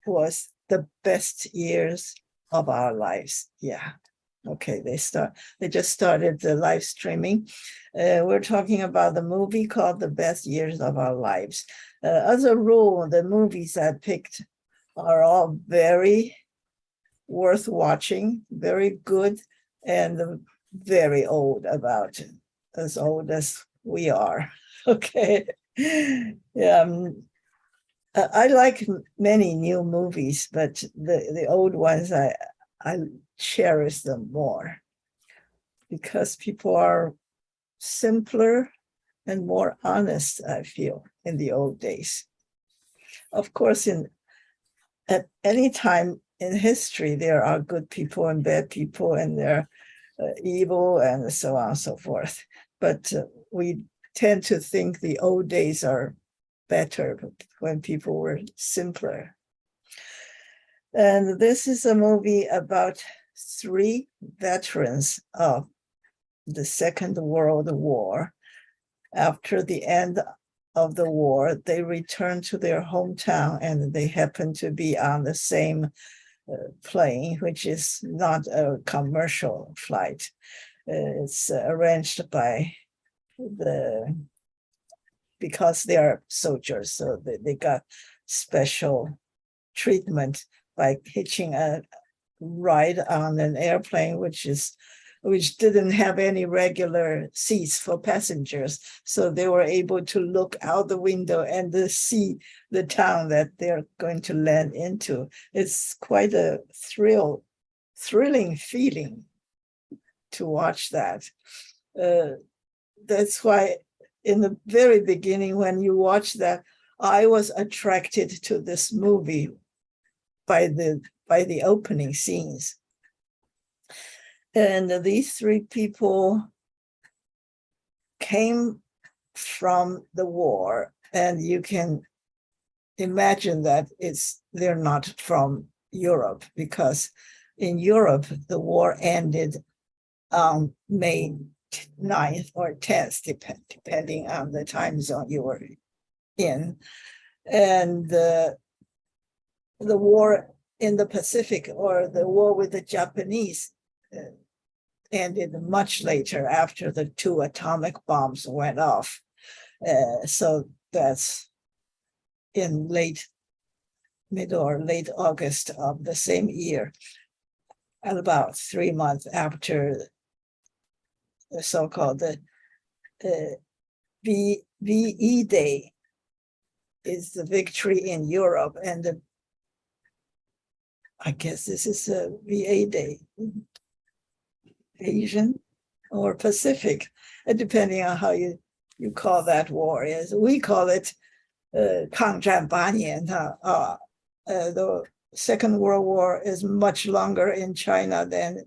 was the best years of our lives. Yeah. Okay, they just started the live streaming. We're talking about the movie called The Best Years of Our Lives. As a rule, the movies I picked are all very worth watching, very good, and very old, about as old as we are. Okay. Yeah. I like many new movies, but the old ones, I cherish them more because people are simpler and more honest, I feel, in the old days. Of course, at any time in history, there are good people and bad people, and they're evil and so on and so forth. But we tend to think the old days are better when people were simpler. And this is a movie about 3 veterans of the Second World War. After the end of the war, they returned to their hometown, and they happen to be on the same plane, which is not a commercial flight. It's arranged by because they are soldiers, so they got special treatment by hitching a ride on an airplane, which didn't have any regular seats for passengers. So they were able to look out the window and see the town that they're going to land into. It's quite a thrilling feeling to watch that. That's why in the very beginning, when you watch that, I was attracted to this movie by the opening scenes. And these 3 people came from the war, and you can imagine that they're not from Europe, because in Europe, the war ended on May 9th or 10th, depending on the time zone you were in. And the war in the Pacific, or the war with the Japanese, ended much later, after the 2 atomic bombs went off. So that's in mid or late August of the same year, and about 3 months after the so-called VE Day is the victory in Europe, and I guess this is a VA Day, Asian or Pacific, depending on how you call that war. Is we call it 抗战8年. The Second World War is much longer in China and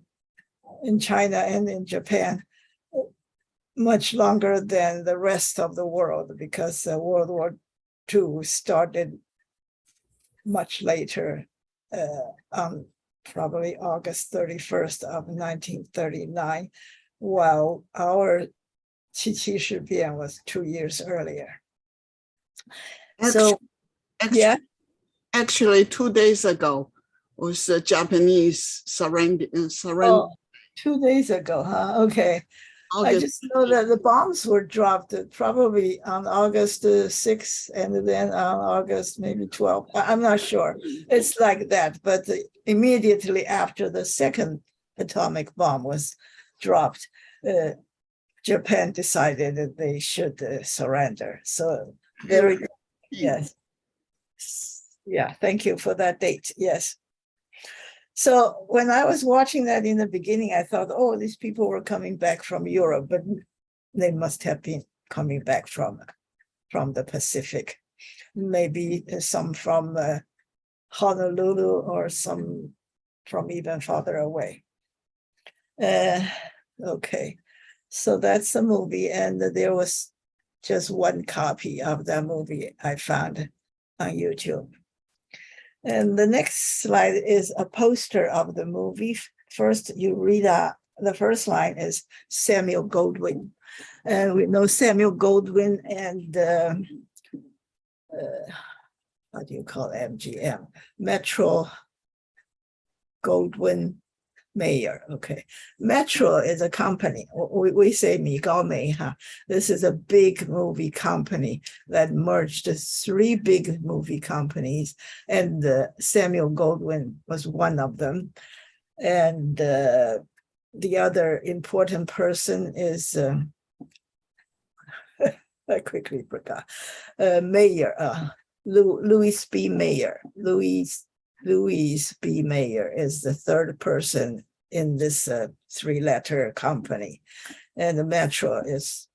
in Japan, much longer than the rest of the world, because World War II started much later, on probably August 31st of 1939, while our 七七事变 was 2 years earlier. Actually, 2 days ago was the Japanese surrender. Oh, 2 days ago, huh? Okay. I just know that the bombs were dropped probably on August 6th, and then on August maybe 12th. I'm not sure. It's like that. But immediately after the second atomic bomb was dropped, Japan decided that they should surrender. So very good. Yes. Yeah, thank you for that date. Yes. So when I was watching that in the beginning, I thought, oh, these people were coming back from Europe, but they must have been coming back from the Pacific. Maybe some from Honolulu, or some from even farther away. Okay, so that's the movie, and there was just 1 copy of that movie I found on YouTube. And the next slide is a poster of the movie. First, you read the first line is Samuel Goldwyn. And we know Samuel Goldwyn and how do you call MGM? Metro Goldwyn Mayer. Okay. Metro is a company. We say 米高梅, huh? This is a big movie company that merged 3 big movie companies, and Samuel Goldwyn was one of them. And the other important person is, I quickly forgot, Mayer, Louis B. Mayer. Louis B. Mayer is the third person in this 3-letter company. And the Metro is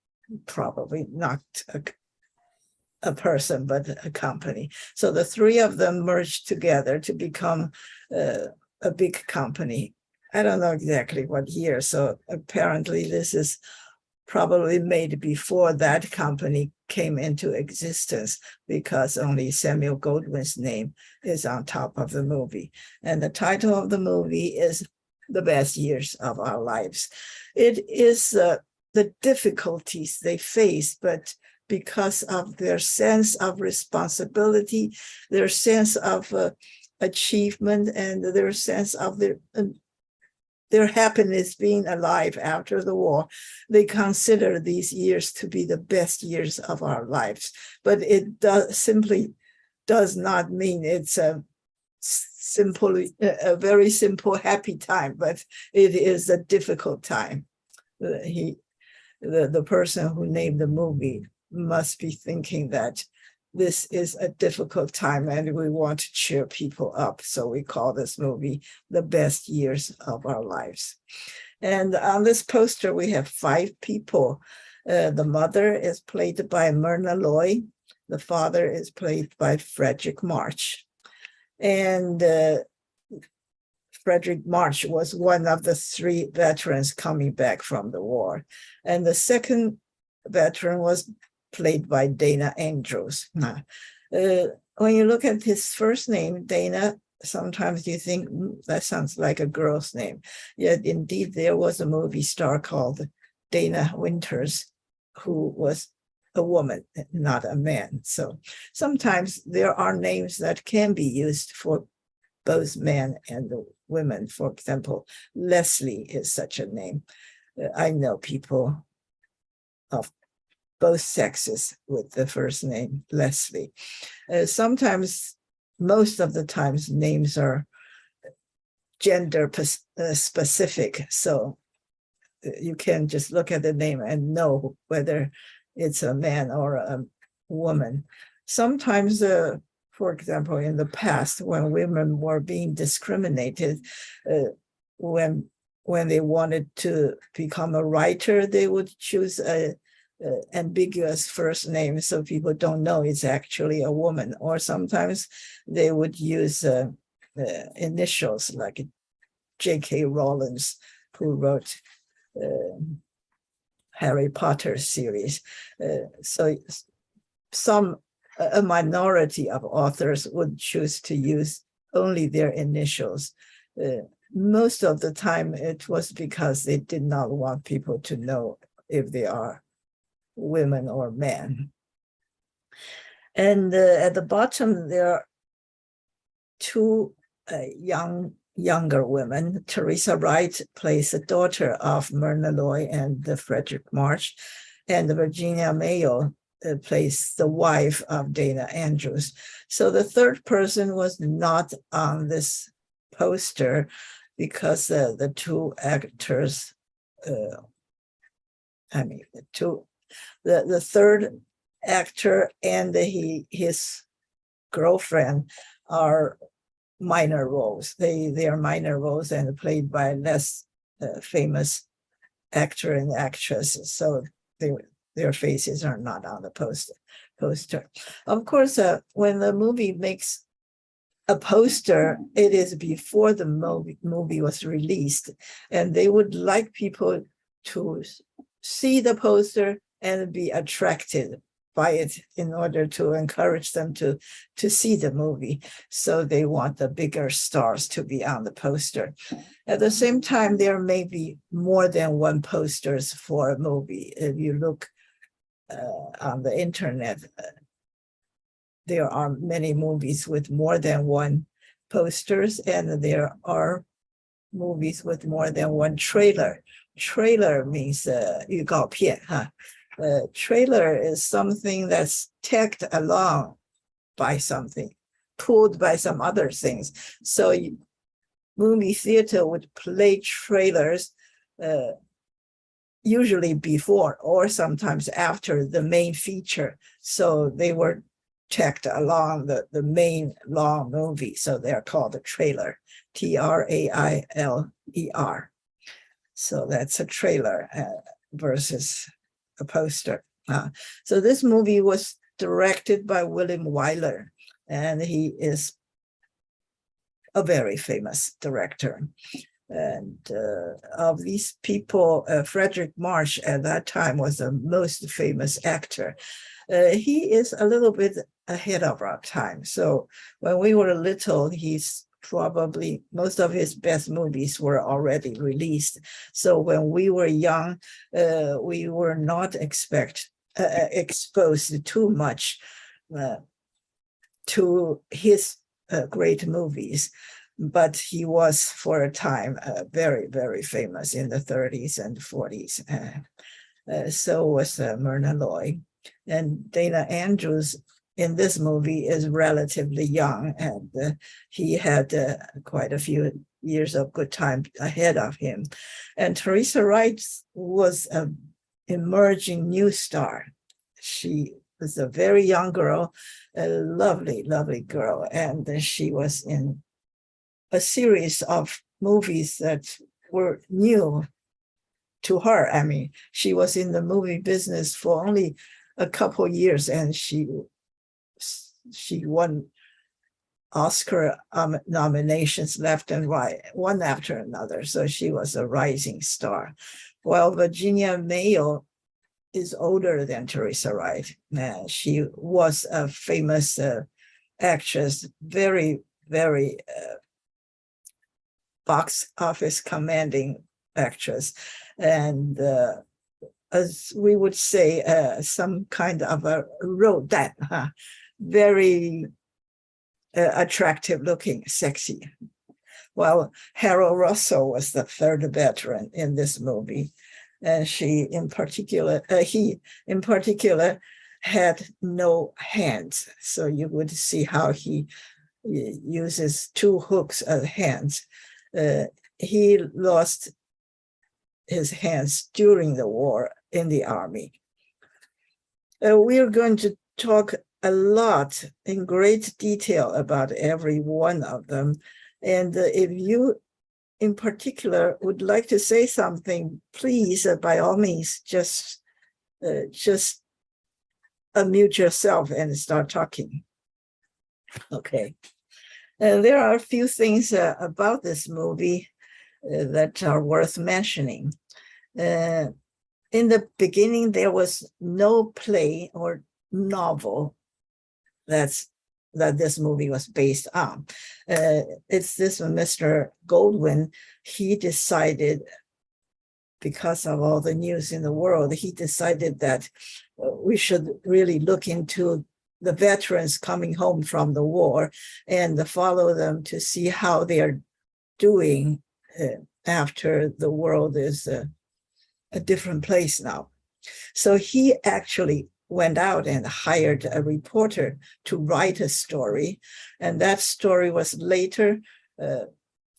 probably not a person, but a company. So the 3 of them merged together to become a big company. I don't know exactly what year. So apparently this is probably made before that company came into existence, because only Samuel Goldwyn's name is on top of the movie. And the title of the movie is The Best Years of Our Lives. It is the difficulties they face, but because of their sense of responsibility, their sense of achievement, and their sense of their happiness being alive after the war, they consider these years to be the best years of our lives. But it simply does not mean it's a very simple, happy time, but it is a difficult time. The person who named the movie must be thinking that this is a difficult time and we want to cheer people up. So we call this movie The Best Years of Our Lives. And on this poster, we have 5 people. The mother is played by Myrna Loy. The father is played by Frederick March. And Frederick March was one of the 3 veterans coming back from the war. And the second veteran was played by Dana Andrews. When you look at his first name, Dana, sometimes you think that sounds like a girl's name. Yet indeed, there was a movie star called Dana Winters, who was a woman, not a man. So sometimes there are names that can be used for both men and women. For example, Leslie is such a name. I know people of both sexes with the first name Leslie. Sometimes, most of the times, names are gender specific. So you can just look at the name and know whether it's a man or a woman. Sometimes, for example, in the past, when women were being discriminated, when they wanted to become a writer, they would choose a ambiguous first name so people don't know it's actually a woman. Or sometimes they would use initials like J.K. Rowling, who wrote Harry Potter series. So a minority of authors would choose to use only their initials. Most of the time it was because they did not want people to know if they are women or men. And at the bottom, there are 2 younger women. Teresa Wright plays the daughter of Myrna Loy and Frederick March, and Virginia Mayo plays the wife of Dana Andrews. So the third person was not on this poster because the 2 actors, the third actor and his girlfriend are minor roles. They are minor roles and played by less famous actor and actress. So their faces are not on the poster. Of course, when the movie makes a poster, it is before the movie was released, and they would like people to see the poster and be attracted by it in order to encourage them to see the movie. So they want the bigger stars to be on the poster. At the same time, there may be more than one posters for a movie. If you look on the internet, there are many movies with more than one posters, and there are movies with more than one trailer. Trailer means 预告片 trailer is something that's tagged along by something, pulled by some other things. So movie theater would play trailers usually before or sometimes after the main feature. So they were tagged along the main long movie. So they're called a trailer, trailer. So that's a trailer versus a poster. So this movie was directed by William Weiler, and he is a very famous director. And of these people, Frederick March at that time was the most famous actor. He is a little bit ahead of our time. So when we were little, he's probably most of his best movies were already released. So when we were young, we were not exposed too much to his great movies. But he was for a time very, very famous in the 30s and 40s. So was Myrna Loy. And Dana Andrews in this movie is relatively young, and he had quite a few years of good time ahead of him. And Teresa Wright was an emerging new star. She was a very young girl, a lovely, lovely girl, and she was in a series of movies that were new to her. I mean, she was in the movie business for only a couple years, and she won Oscar nominations left and right, one after another. So she was a rising star. While Virginia Mayo is older than Teresa Wright. She was a famous actress, very, very box office commanding actress, and as we would say, some kind of a rodette, very attractive looking, sexy. Well, Harold Russell was the third veteran in this movie, and he in particular had no hands, so you would see how he uses two hooks as hands. He lost his hands during the war in the army. We are going to talk a lot in great detail about every one of them. And if you in particular would like to say something, please, by all means, just unmute yourself and start talking. Okay. There are a few things about this movie that are worth mentioning. In the beginning, there was no play or novel that this movie was based on. It's this Mr. Goldwyn. He decided, because of all the news in the world, he decided that we should really look into the veterans coming home from the war and follow them to see how they are doing after the world is a different place now. So he actually went out and hired a reporter to write a story, and that story was later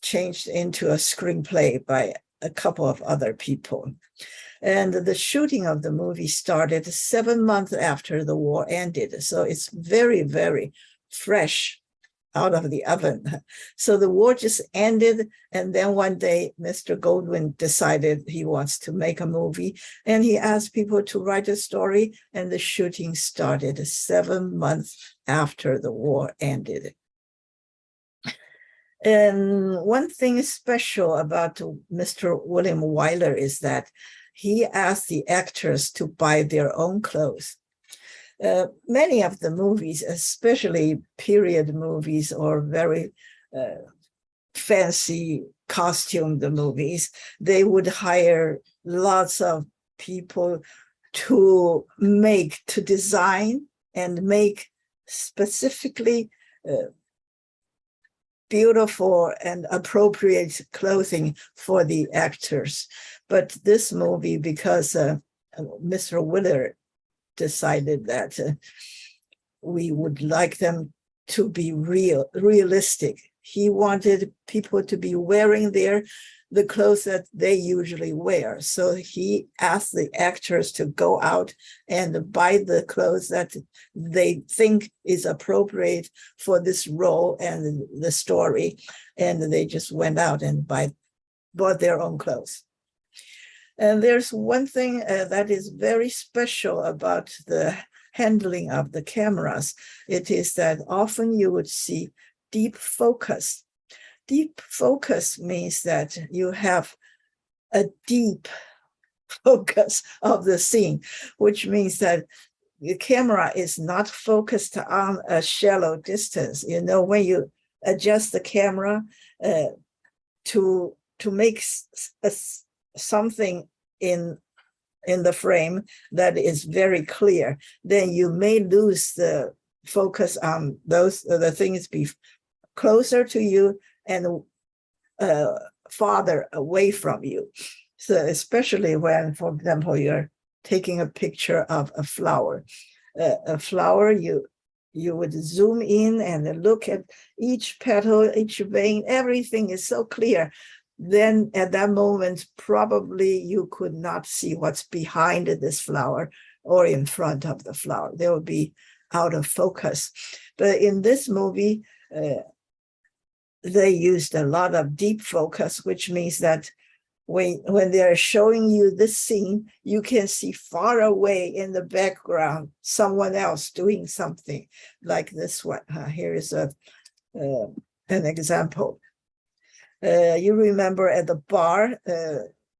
changed into a screenplay by a couple of other people. And the shooting of the movie started 7 months after the war ended. So it's very, very fresh out of the oven. So the war just ended. And then one day, Mr. Goldwyn decided he wants to make a movie. And he asked people to write a story. And the shooting started 7 months after the war ended. And one thing special about Mr. William Weiler is that he asked the actors to buy their own clothes. Many of the movies, especially period movies or very fancy costumed movies, they would hire lots of people to design and make specifically beautiful and appropriate clothing for the actors. But this movie, because Mr. Weiler decided that we would like them to be realistic. He wanted people to be wearing the clothes that they usually wear. So he asked the actors to go out and buy the clothes that they think is appropriate for this role and the story. And they just went out and bought their own clothes. And there's one thing that is very special about the handling of the cameras. It is that often you would see deep focus. Deep focus means that you have a deep focus of the scene, which means that the camera is not focused on a shallow distance. You know, when you adjust the camera to make something in the frame that is very clear, then you may lose the focus on the things be closer to you and farther away from you. So especially when, for example, you're taking a picture of a flower. A flower, you would zoom in and look at each petal, each vein, everything is so clear. Then at that moment, probably you could not see what's behind this flower or in front of the flower. They would be out of focus. But in this movie, they used a lot of deep focus, which means that when they're showing you this scene, you can see far away in the background someone else doing something like this one. Here is an example. You remember at the bar,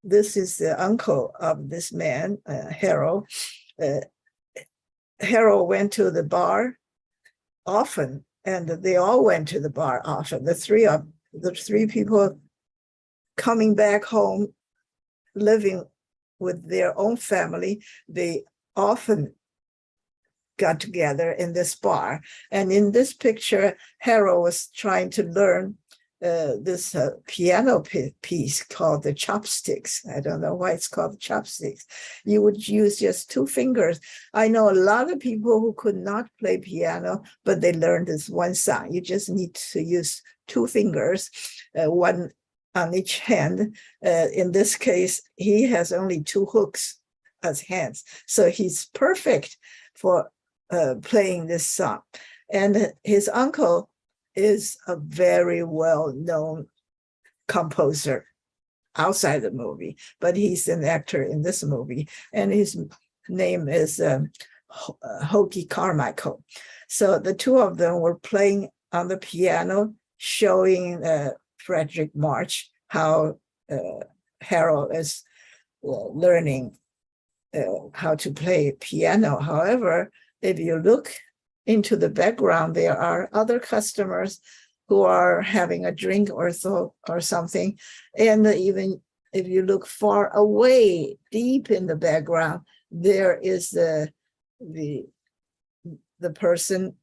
this is the uncle of this man, Harold. Harold went to the bar often, and they all went to the bar often. The three people coming back home, living with their own family, they often got together in this bar. And in this picture, Harold was trying to learn this piano piece called the chopsticks. I don't know why it's called chopsticks. You would use just two fingers. I know a lot of people who could not play piano, but they learned this one song. You just need to use two fingers, one on each hand. In this case, he has only two hooks as hands. So he's perfect for playing this song. And his uncle is a very well-known composer outside the movie, but he's an actor in this movie, and his name is Hoagy Carmichael. So the two of them were playing on the piano, showing Frederick March how Harold is learning how to play piano. However, if you look into the background, there are other customers who are having a drink or something. And even if you look far away, deep in the background, there is the person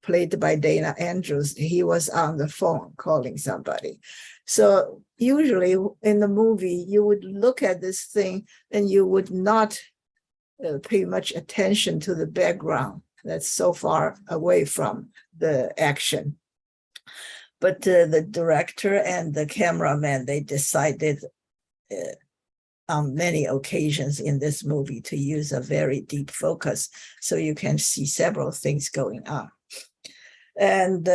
played by Dana Andrews. He was on the phone calling somebody. So usually in the movie, you would look at this thing and you would not pay much attention to the background that's so far away from the action. But the director and the cameraman, they decided on many occasions in this movie to use a very deep focus so you can see several things going on. And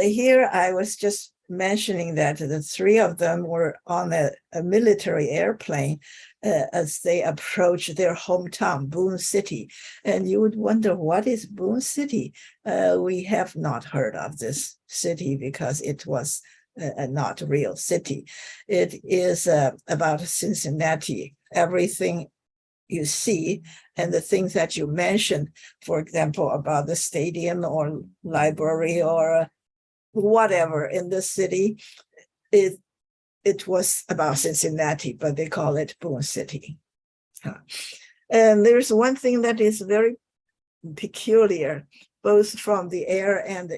here I was just mentioning that the three of them were on a military airplane as they approached their hometown, Boon City. And you would wonder, what is Boon City? We have not heard of this city because it was not a real city. It is about Cincinnati. Everything you see and the things that you mentioned, for example, about the stadium or library or whatever in the city, it was about Cincinnati, but they call it Boon City. And there's one thing that is very peculiar. both from the air and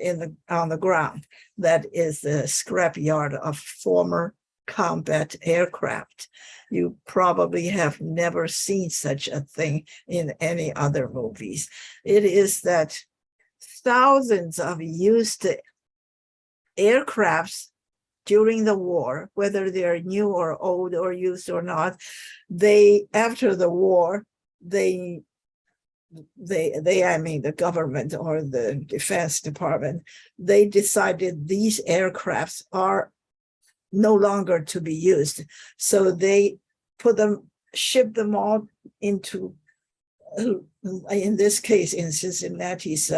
on the ground. That is the scrapyard of former combat aircraft. You probably have never seen such a thing in any other movies. It is that thousands of used aircrafts during the war, whether they're new or old or used or not, after the war, I mean the government or the Defense Department, they decided these aircrafts are no longer to be used. So they ship them all into, in this case, in Cincinnati's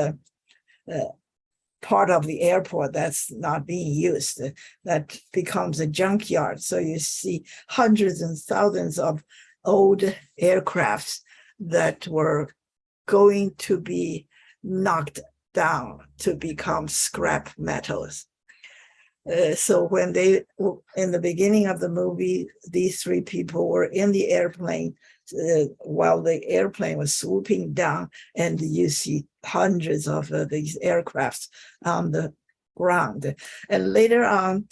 part of the airport that's not being used, that becomes a junkyard. So you see hundreds and thousands of old aircrafts that were going to be knocked down to become scrap metals. So when in the beginning of the movie, these three people were in the airplane while the airplane was swooping down, and you see hundreds of these aircrafts on the ground. And later on,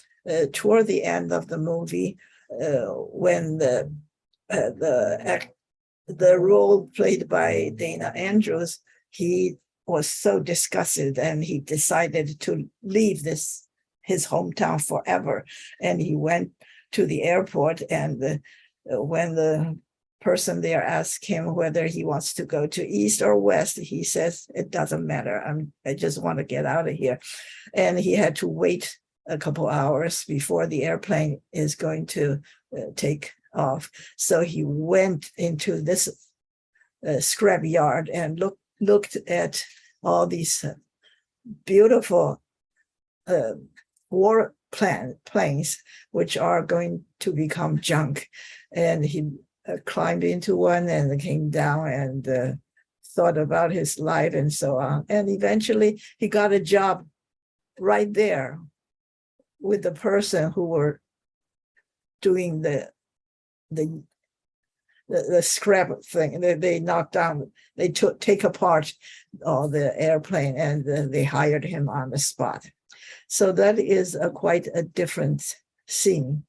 toward the end of the movie, when the role played by Dana Andrews, he was so disgusted and he decided to leave his hometown forever. And he went to the airport, and when the person there asked him whether he wants to go to east or west, he says, it doesn't matter. I just want to get out of here. And he had to wait a couple hours before the airplane is going to take off. So he went into this scrapyard and looked at all these beautiful war planes, which are going to become junk. And he climbed into one and came down and thought about his life and so on. And eventually he got a job right there with the person who were doing the scrap thing. They knocked down, they take apart the airplane, and they hired him on the spot. So that is quite a different scene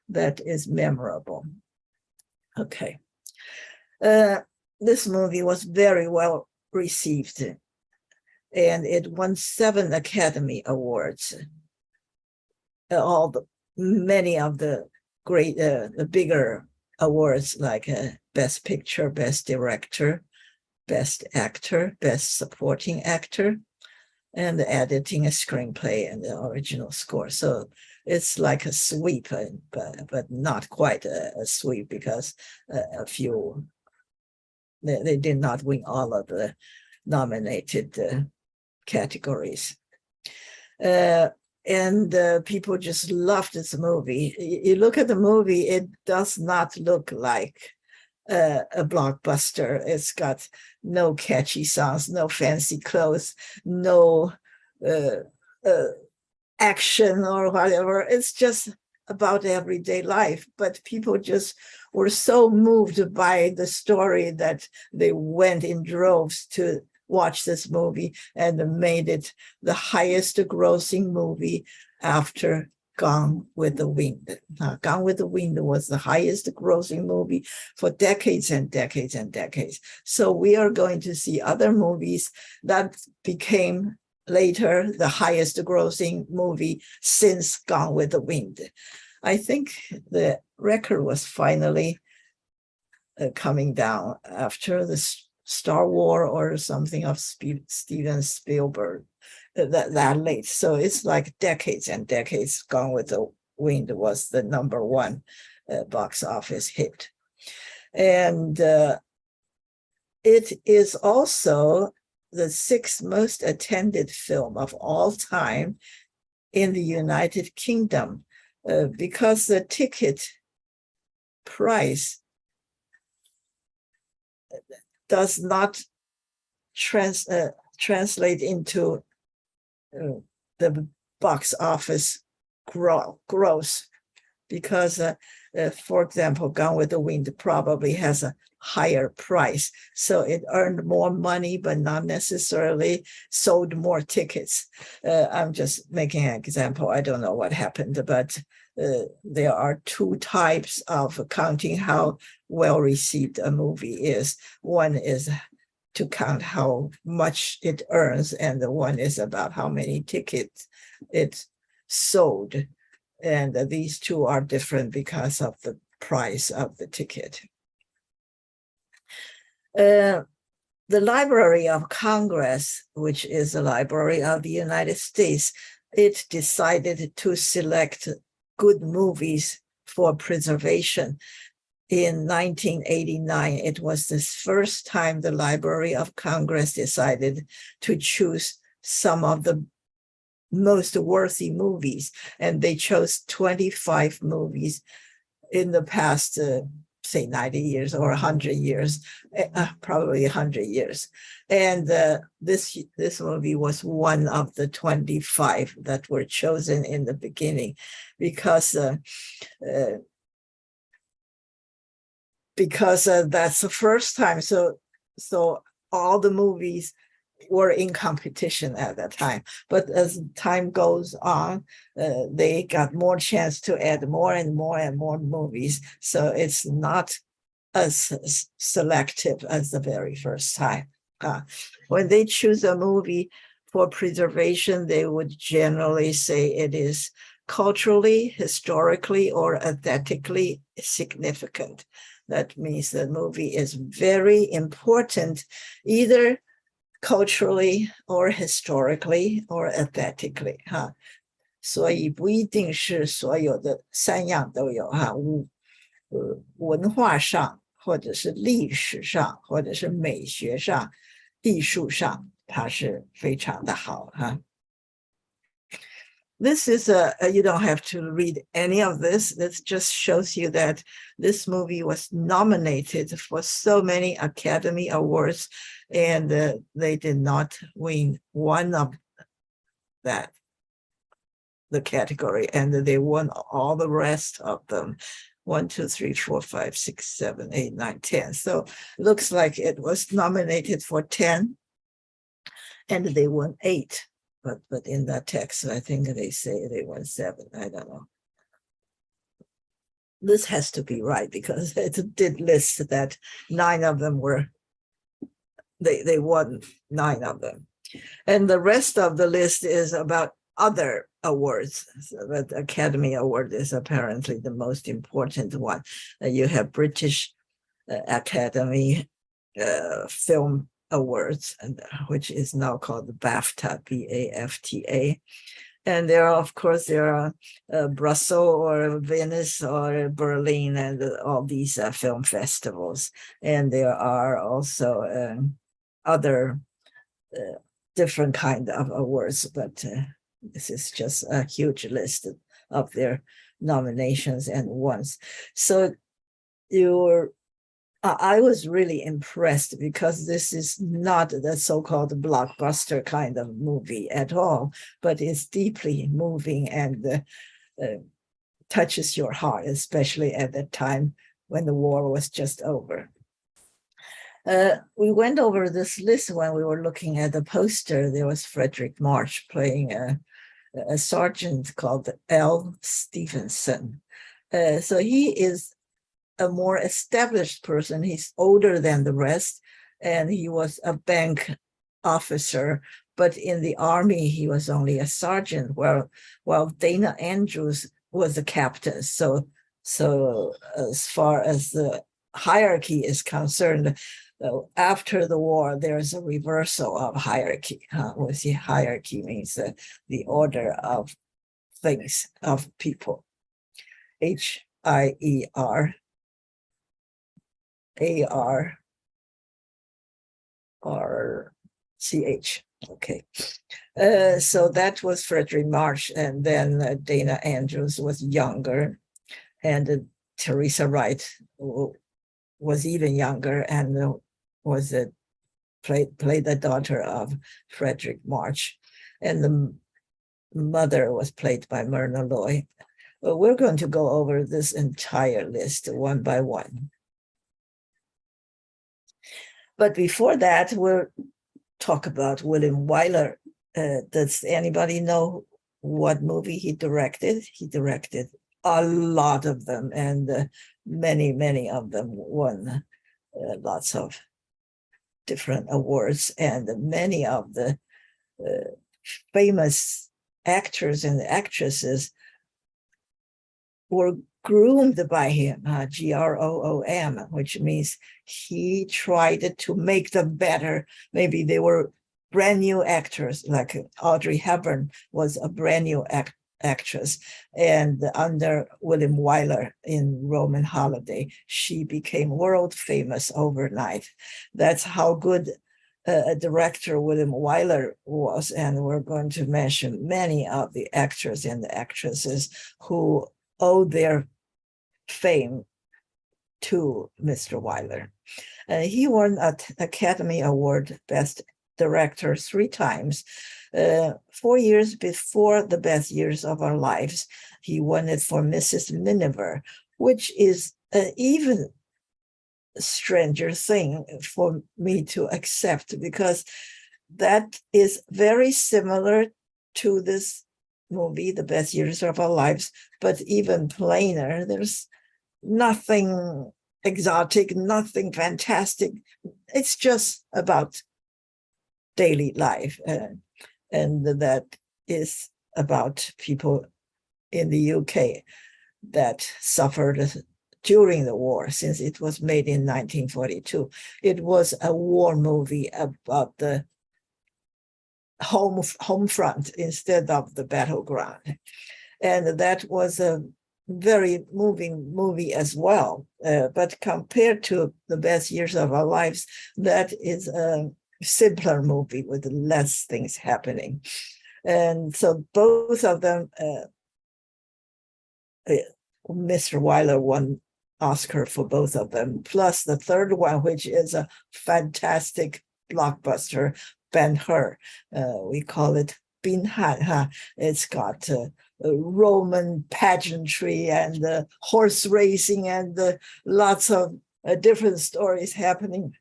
that is memorable. Okay. This movie was very well received, and it won 7 Academy Awards. Many of the great, the bigger awards like Best Picture, Best Director, Best Actor, Best Supporting Actor, and the editing, a screenplay, and the original score. So it's like a sweep, but not quite a sweep, because a few, they did not win all of the nominated categories. And people just loved this movie. You look at the movie, it does not look like a blockbuster. It's got no catchy songs, no fancy clothes, no action or whatever. It's just about everyday life. But people just were so moved by the story that they went in droves to watch this movie, and made it the highest grossing movie after Gone with the Wind. Gone with the Wind was the highest grossing movie for decades and decades and decades. So we are going to see other movies that became later the highest grossing movie since Gone with the Wind. I think the record was finally coming down after the Star Wars or something of Steven Spielberg that late. So it's like decades and decades. Gone with the Wind was the #1 box office hit. And it is also the 6th most attended film of all time in the United Kingdom, because the ticket price does not translate into the box office gross, because, for example, Gone with the Wind probably has a higher price. So it earned more money, but not necessarily sold more tickets. I'm just making an example. I don't know what happened, but there are two types of counting how well received a movie is. One is to count how much it earns, and the one is about how many tickets it sold. And these two are different because of the price of the ticket. The Library of Congress, which is the Library of the United States, it decided to select good movies for preservation. In 1989, it was the first time the Library of Congress decided to choose some of the most worthy movies, and they chose 25 movies in the past, say 90 years or 100 years, probably 100 years. And this movie was one of the 25 that were chosen in the beginning because that's the first time. So all the movies were in competition at that time. But as time goes on, they got more chance to add more and more and more movies. So it's not as selective as the very first time. When they choose a movie for preservation, they would generally say it is culturally, historically, or aesthetically significant. That means the movie is very important, either culturally or historically or aesthetically 所以不一定是所有的三样都有文化上或者是历史上或者是美学上艺术上它是非常的好This is you don't have to read any of this. This just shows you that this movie was nominated for so many Academy Awards, and they did not win one of the category, and they won all the rest of them. 1, 2, 3, 4, 5, 6, 7, 8, 9, 10. So looks like it was nominated for 10, and they won 8. But in that text, I think they say they won 7. I don't know. This has to be right because it did list that 9 of them were, they won 9 of them. And the rest of the list is about other awards. So the Academy Award is apparently the most important one. You have British Academy Film Awards, which is now called the BAFTA, BAFTA. And there are, of course, Brussels or Venice or Berlin and all these film festivals. And there are also other different kind of awards, but this is just a huge list of their nominations and ones. So I was really impressed because this is not the so-called blockbuster kind of movie at all, but it's deeply moving and touches your heart, especially at the time when the war was just over. We went over this list when we were looking at the poster. There was Frederick March playing a sergeant called L. Stevenson. So he is a more established person. He's older than the rest, and he was a bank officer, but in the army, he was only a sergeant, while Dana Andrews was a captain. So as far as the hierarchy is concerned, after the war, there's a reversal of hierarchy. We see hierarchy means the order of things, of people. HIER. ARRCH. Okay. So that was Frederick March, and then Dana Andrews was younger, and Teresa Wright was even younger and was played the daughter of Frederick March, and the mother was played by Myrna Loy. Well, we're going to go over this entire list one by one. But before that, we'll talk about William Weiler. Does anybody know what movie he directed? He directed a lot of them, and many of them won lots of different awards, and many of the famous actors and actresses were groomed by him, Groom, which means he tried to make them better. Maybe they were brand new actors, like Audrey Hepburn was a brand new actress. And under William Weiler in Roman Holiday, she became world famous overnight. That's how good a director William Weiler was. And we're going to mention many of the actors and the actresses who owe their fame to Mr. Weiler. He won an Academy Award Best Director 3 times. 4 years before The Best Years of Our Lives, he won it for Mrs. Miniver, which is an even stranger thing for me to accept, because that is very similar to this movie, The Best Years of Our Lives, but even plainer. There's nothing exotic, nothing fantastic. It's just about daily life, and that is about people in the UK that suffered during the war, since it was made in 1942. It was a war movie about the home front instead of the battleground. And that was a very moving movie as well. But compared to The Best Years of Our Lives, that is a simpler movie with less things happening. And so both of them, Mr. Weiler won Oscar for both of them, plus the third one, which is a fantastic blockbuster, BenHur. We call it BenHur. It's got Roman pageantry and horse racing and lots of different stories happening,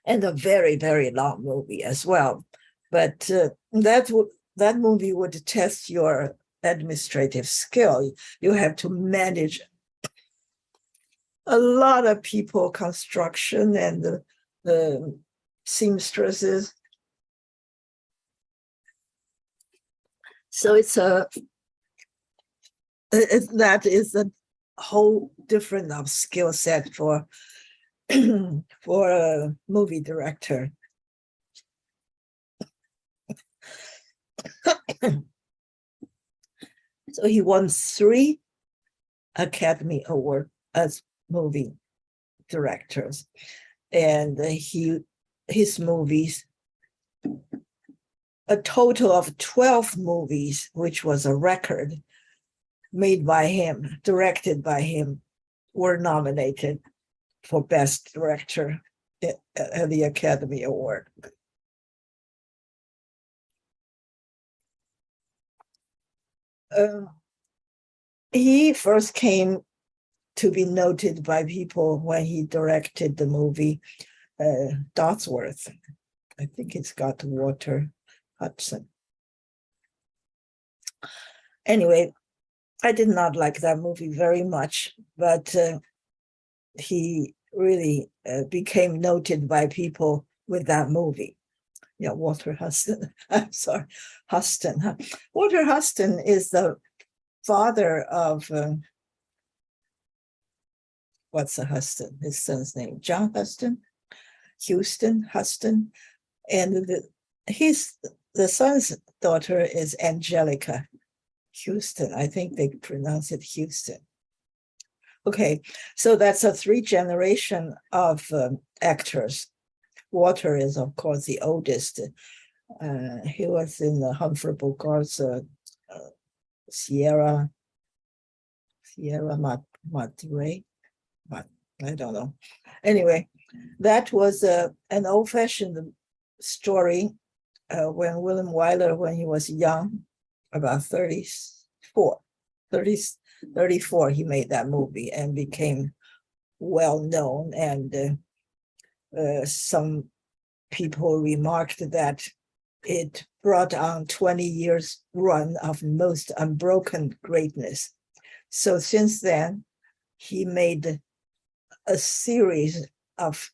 and a very long movie as well. But that movie would test your administrative skill. You have to manage a lot of people, construction, and the seamstresses. So that is a whole different skill set for a movie director. So he won 3 Academy Awards as movie directors, and his movies, a total of 12 movies, which was a record, made by him, directed by him, were nominated for Best Director at the Academy Award. He first came to be noted by people when he directed the movie Dodsworth. I think it's got Walter Hudson. Anyway, I did not like that movie very much, but he really became noted by people with that movie. Yeah, Walter Huston. I'm sorry, Huston. Walter Huston is the father of what's the Huston? His son's name, John Huston, Houston Huston, and the son's daughter is Angelica Houston. I think they pronounce it Houston. Okay, so that's a 3 generation of actors. Walter is, of course, the oldest. He was in the Humphrey Bogart's Sierra Madre, but I don't know. Anyway, that was an old-fashioned story when William Weiler, when he was young, about 34. 30, 34, he made that movie and became well known. And some people remarked that it brought on 20 years run of most unbroken greatness. So since then, he made a series of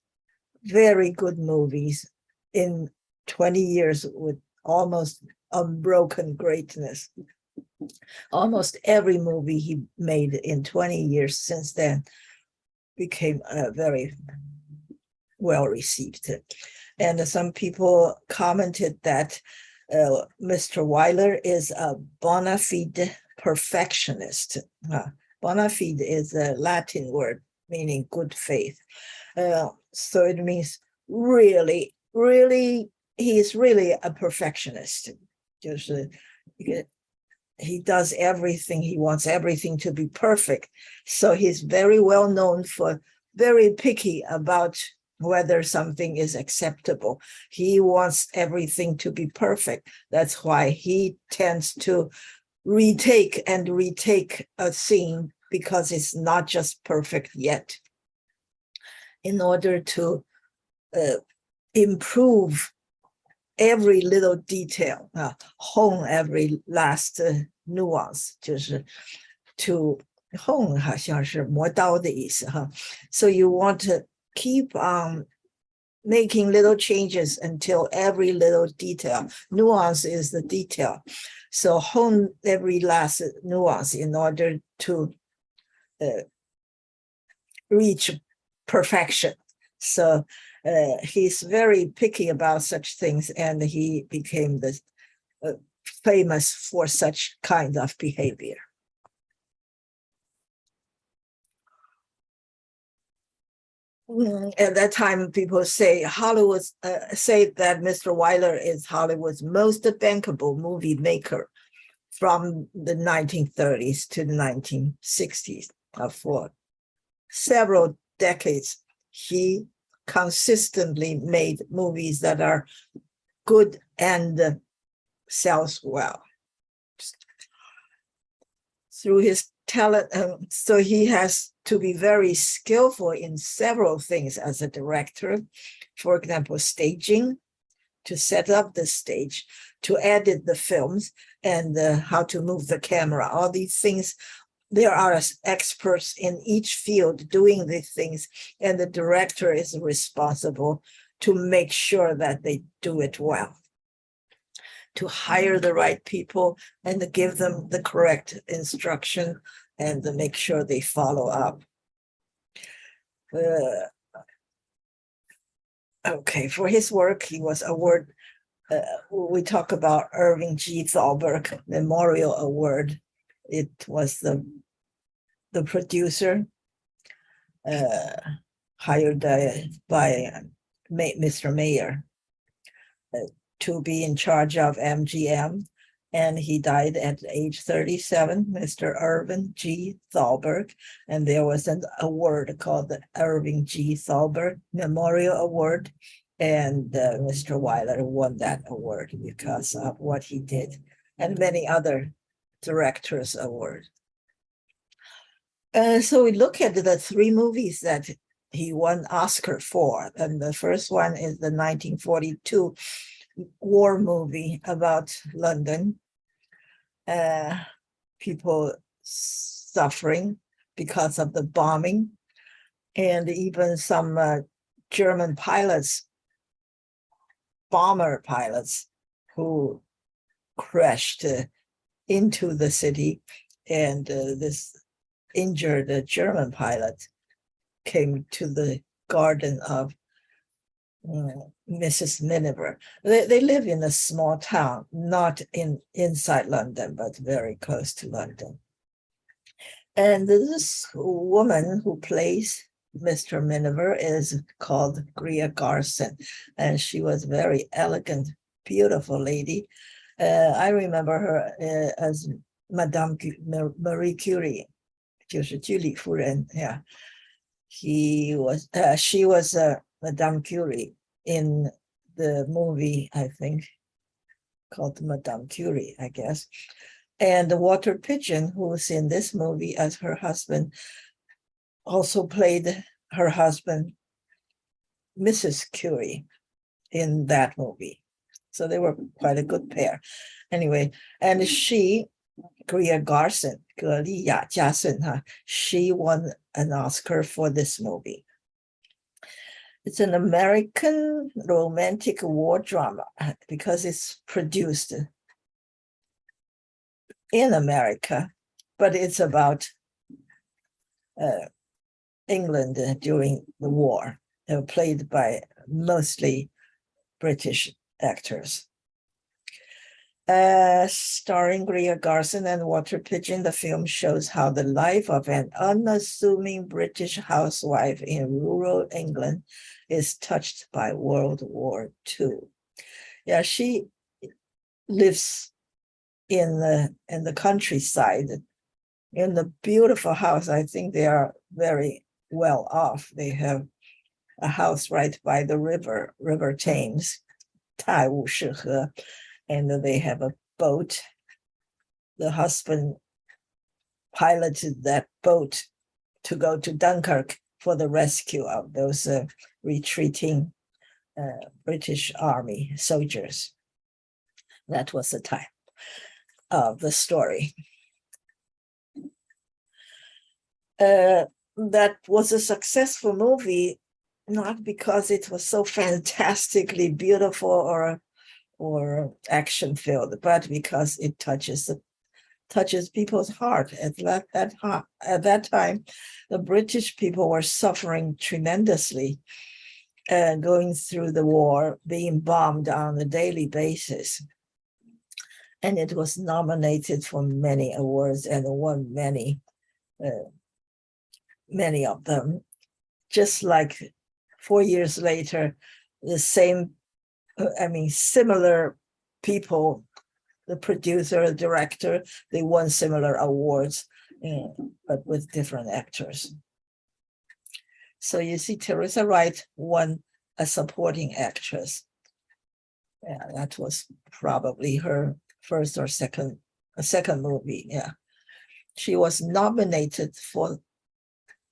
very good movies in 20 years with almost unbroken greatness. Almost every movie he made in 20 years since then became very well received. And some people commented that Mr. Weiler is a bona fide perfectionist. Bona fide is a Latin word meaning good faith. So it means really, he is really a perfectionist. He does everything, he wants everything to be perfect. So he's very well known for very picky about whether something is acceptable. He wants everything to be perfect. That's why he tends to retake a scene because it's not just perfect yet. In order to improve every little detail, hone every last nuance, 就是to hone 好像是磨刀的意思哈。So you want to keep on making little changes until every little detail, nuance is the detail. So hone every last nuance in order to reach perfection. So he's very picky about such things, and he became famous for such kind of behavior. At that time, people say Hollywood say that Mr. Weiler is Hollywood's most bankable movie maker from the 1930s to the 1960s. For several decades, he consistently made movies that are good and sells well. Through his talent, so he has to be very skillful in several things as a director. For example, staging, to set up the stage, to edit the films, and how to move the camera. All these things, there are experts in each field doing these things, and the director is responsible to make sure that they do it well, to hire the right people and to give them the correct instruction and to make sure they follow up. Okay, for his work, he was awarded, we talk about Irving G. Thalberg Memorial Award. It was the producer hired by Mr. Mayer to be in charge of MGM, and he died at age 37, Mr. Irving G. Thalberg, and there was an award called the Irving G. Thalberg Memorial Award, and Mr. Weiler won that award because of what he did, and many other directors' awards. So we look at the three movies that he won Oscar for, and the first one is the 1942 war movie about London, people suffering because of the bombing, and even some German pilots, bomber pilots, who crashed into the city, and this injured German pilot came to the garden of Mrs. Miniver. They live in a small town, not inside London, but very close to London. And this woman who plays Mr. Miniver is called Grierson, and she was a very elegant, beautiful lady. I remember her as Madame Marie Curie, 就是居里夫人, yeah. She was Madame Curie in the movie, I think, called Madame Curie, I guess. And the water pigeon, who was in this movie as her husband, also played her husband, Mrs. Curie, in that movie. So they were quite a good pair. Anyway, and she, Grierson, she won an Oscar for this movie. It's an American romantic war drama because it's produced in America, but it's about England during the war, played by mostly British actors. Starring Grierson and Water Pigeon, the film shows how the life of an unassuming British housewife in rural England is touched by World War II. Yeah, she lives in the countryside, in the beautiful house. I think they are very well off. They have a house right by the River Thames, 泰晤士河, and they have a boat. The husband piloted that boat to go to Dunkirk for the rescue of those retreating British Army soldiers. That was the time of the story. That was a successful movie, not because it was so fantastically beautiful or action-filled, but because it touches people's heart. At that time, the British people were suffering tremendously, going through the war, being bombed on a daily basis. And it was nominated for many awards and won many of them. Just like 4 years later, similar people, the producer, the director, they won similar awards, but with different actors. So you see, Teresa Wright won a supporting actress. Yeah, that was probably her first or second movie. Yeah, she was nominated for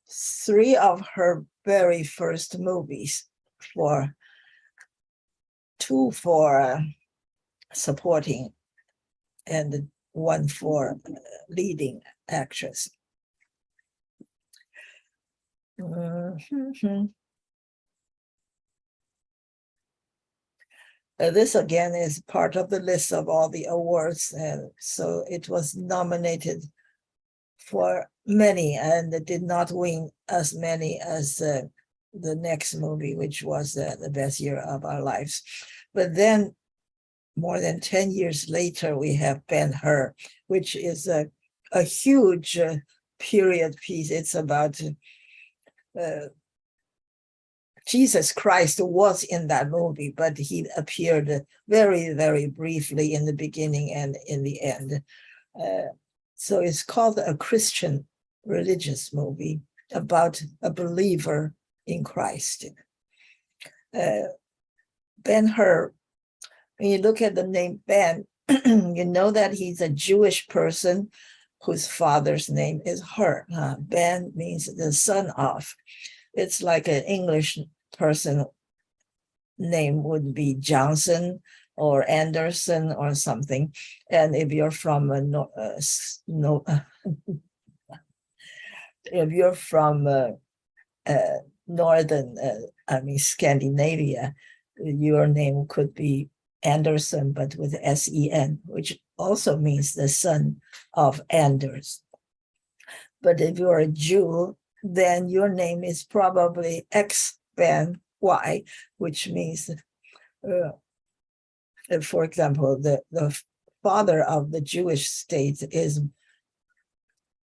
3 of her very first movies, 2 for supporting and 1 for leading actress. This again is part of the list of all the awards, and so it was nominated for many, and it did not win as many as the next movie, which was The Best Year of Our Lives. But then more than 10 years later, we have BenHur, which is a huge period piece. It's about Jesus Christ was in that movie, but he appeared very, very briefly in the beginning and in the end. So it's called a Christian religious movie about a believer in Christ. BenHur, when you look at the name Ben, you know that he's a Jewish person whose father's name is Hur. Ben means the son of. It's like an English person name would be Johnson or Anderson or something. And if you're from northern, Scandinavia, your name could be Anderson, but with S-E-N, which also means the son of Anders. But if you're a Jew, then your name is probably X Ben Y, which means, for example, the father of the Jewish state is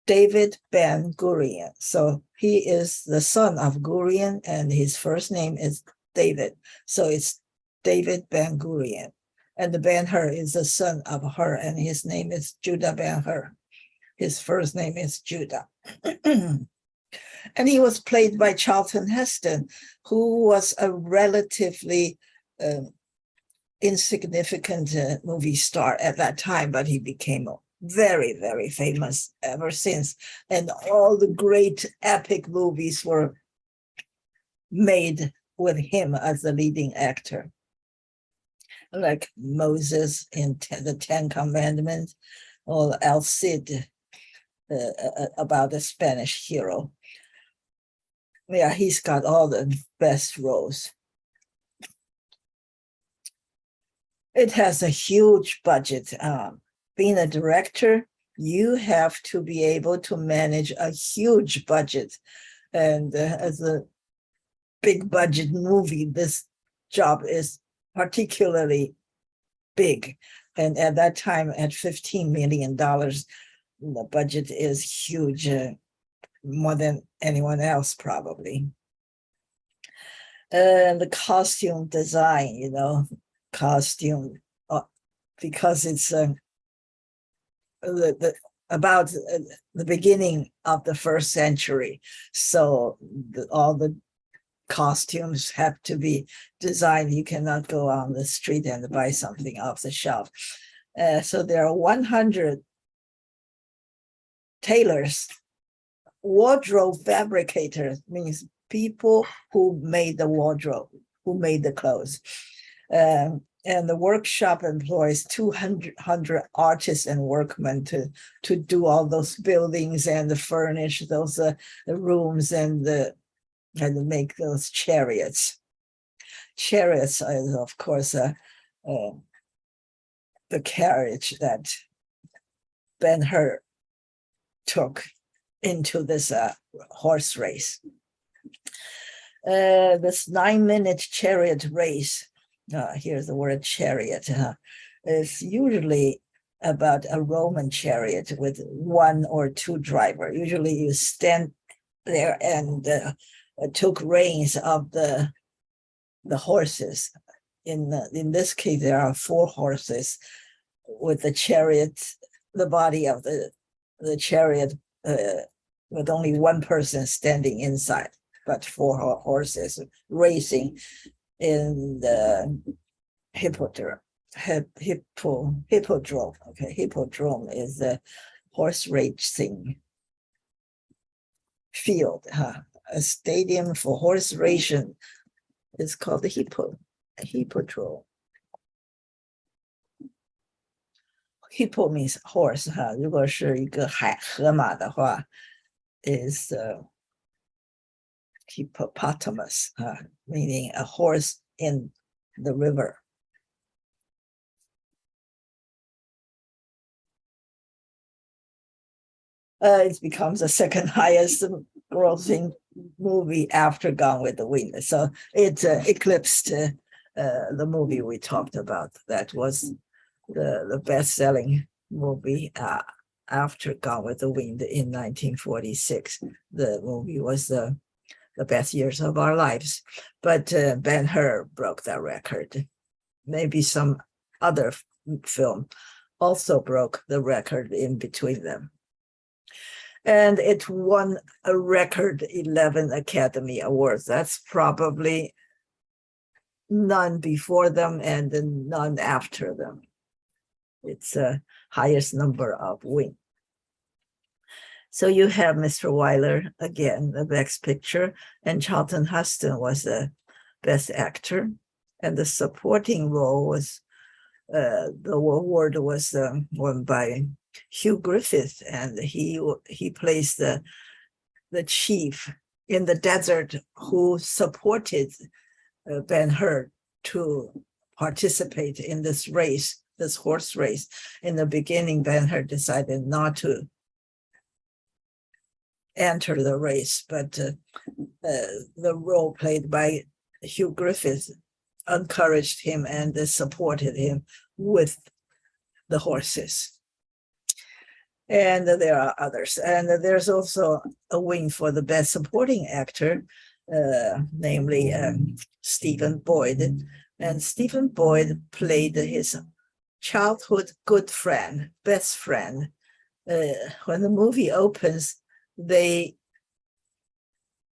David Ben Gurion. So he is the son of Gurion, and his first name is David. So it's David Ben Gurion. And the BenHur is the son of Hur, and his name is Judah BenHur. His first name is Judah. And he was played by Charlton Heston, who was a relatively insignificant movie star at that time, but he became very, very famous ever since. And all the great epic movies were made with him as the leading actor. Like Moses in the Ten Commandments, or El Cid, about the Spanish hero. Yeah, he's got all the best roles. It has a huge budget. Being a director, you have to be able to manage a huge budget. And as a big budget movie, this job is particularly big. And at that time, at $15 million, the budget is huge, more than anyone else probably. And the costume design, costume, because it's about the beginning of the first century. So all the costumes have to be designed. You cannot go on the street and buy something off the shelf. So there are 100 tailors. Wardrobe fabricators means people who made the wardrobe, who made the clothes. And the workshop employs 200 artists and workmen to do all those buildings and furnish those the rooms and make those chariots. Chariots is, of course, the carriage that BenHur took into this horse race. This 9-minute chariot race, here's the word chariot, is usually about a Roman chariot with 1 or 2 drivers. Usually you stand there and took reins of the horses. In this case, there are 4 horses with the chariot, the body of the chariot, with only 1 person standing inside, but 4 horses racing in the hippodrome. Okay, hippodrome is the horse racing field. A stadium for horse racing is called the hippodrome. Hippo means horse. 如果是一个河马的话 is hippopotamus, meaning a horse in the river. It becomes the second highest grossing movie after Gone with the Wind. So it eclipsed the movie we talked about. That was the best-selling movie after Gone with the Wind in 1946. The movie was the best years of our lives. But BenHur broke that record. Maybe some other film also broke the record in between them. And it won a record 11 Academy Awards. That's probably none before them and none after them. It's the highest number of wins. So you have Mr. Weiler, again, the best picture, and Charlton Heston was the best actor. And the supporting role was, the award was won by Hugh Griffith, and he plays the chief in the desert who supported BenHur to participate in this race, this horse race. In the beginning, BenHur decided not to enter the race, but the role played by Hugh Griffith encouraged him and supported him with the horses. And there are others. And there's also a win for the best supporting actor, namely Stephen Boyd. And Stephen Boyd played his childhood good friend, best friend. When the movie opens, they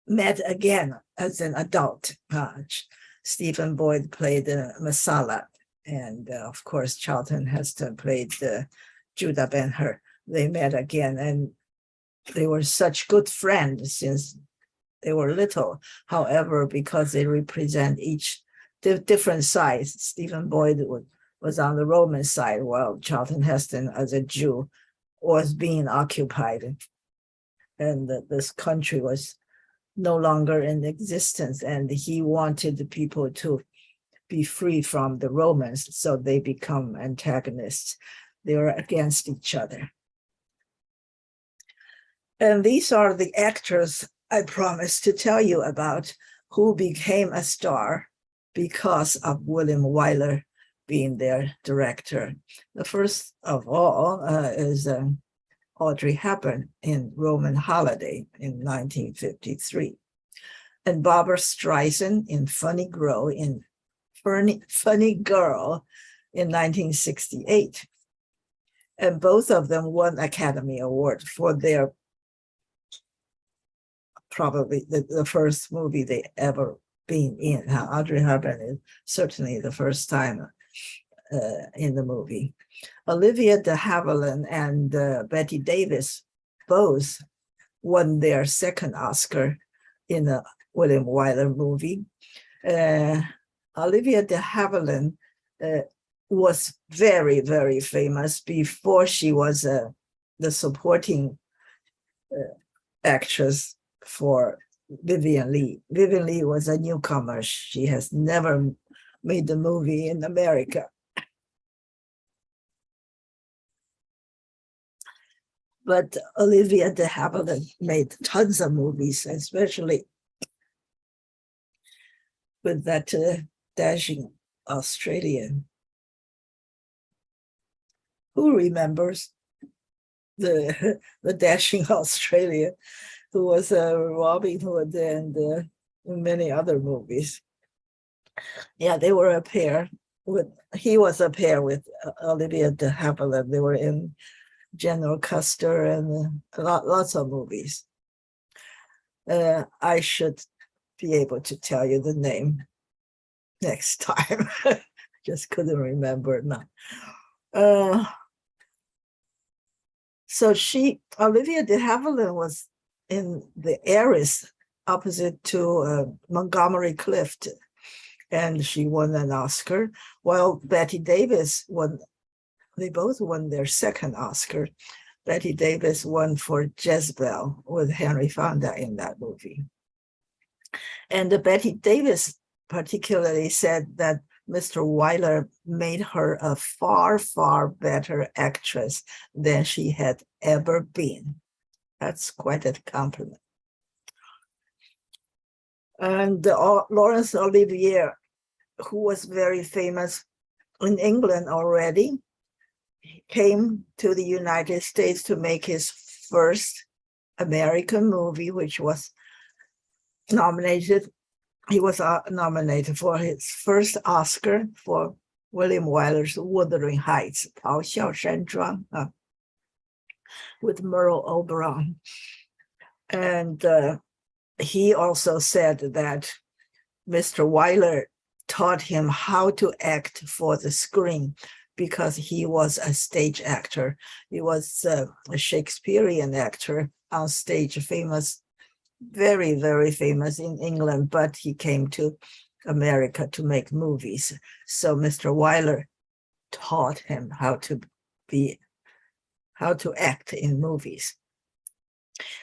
met again as an adult. Stephen Boyd played Masala. And of course, Charlton Heston played Judah BenHur. They met again, and they were such good friends since they were little. However, because they represent each different sides, Stephen Boyd was on the Roman side, while Charlton Heston, as a Jew, was being occupied, and this country was no longer in existence, and he wanted the people to be free from the Romans, so they become antagonists. They were against each other. And these are the actors I promised to tell you about who became a star because of William Weiler being their director. The first of all is Audrey Hepburn in Roman Holiday in 1953, and Barbara Streisand in Funny Girl in 1968. And both of them won Academy Award for their probably the first movie they ever been in. Audrey Hepburn is certainly the first time in the movie. Olivia de Havilland and Betty Davis both won their second Oscar in a William Wyler movie. Olivia de Havilland was very, very famous before she was the supporting actress for Vivian Lee. Vivian Lee was a newcomer. She has never made the movie in America. But Olivia de Havilland made tons of movies, especially with that dashing Australian. Who remembers the dashing Australian who was Robin Hood and many other movies? Yeah, they were a pair. He was a pair with Olivia de Havilland. They were in General Custer and lots of movies. I should be able to tell you the name next time. Just couldn't remember now. So Olivia de Havilland was in the Heiress opposite to Montgomery Clift, and she won an Oscar, while Betty Davis they both won their second Oscar. Betty Davis won for Jezebel with Henry Fonda in that movie. And Betty Davis particularly said that Mr. Weiler made her a far, far better actress than she had ever been. That's quite a compliment. And Laurence Olivier, who was very famous in England already, came to the United States to make his first American movie, which was nominated. He was nominated for his first Oscar for William Wyler's Wuthering Heights, 咆哮山庄, with Merle Oberon. And he also said that Mr. Weiler taught him how to act for the screen because he was a stage actor. He was a Shakespearean actor on stage, famous, very, very famous in England, but he came to America to make movies. So Mr. Weiler taught him how to act in movies.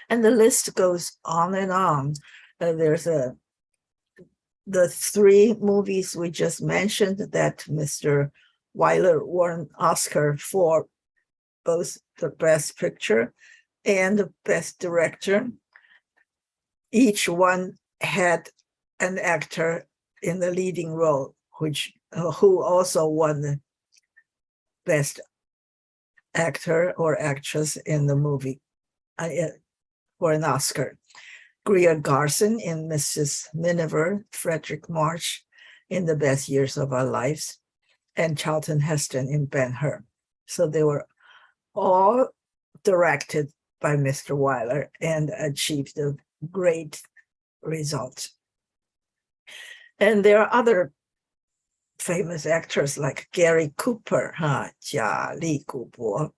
And the list goes on and on. There's the three movies we just mentioned that Mr. Weiler won an Oscar for, both the Best Picture and the Best Director. Each one had an actor in the leading role, who also won the Best Actor or Actress in the movie for an Oscar. Grierson in Mrs. Miniver, Frederick March in The Best Years of Our Lives, and Charlton Heston in BenHur. So they were all directed by Mr. Weiler and achieved a great result. And there are other famous actors like Gary Cooper, 贾利古伯,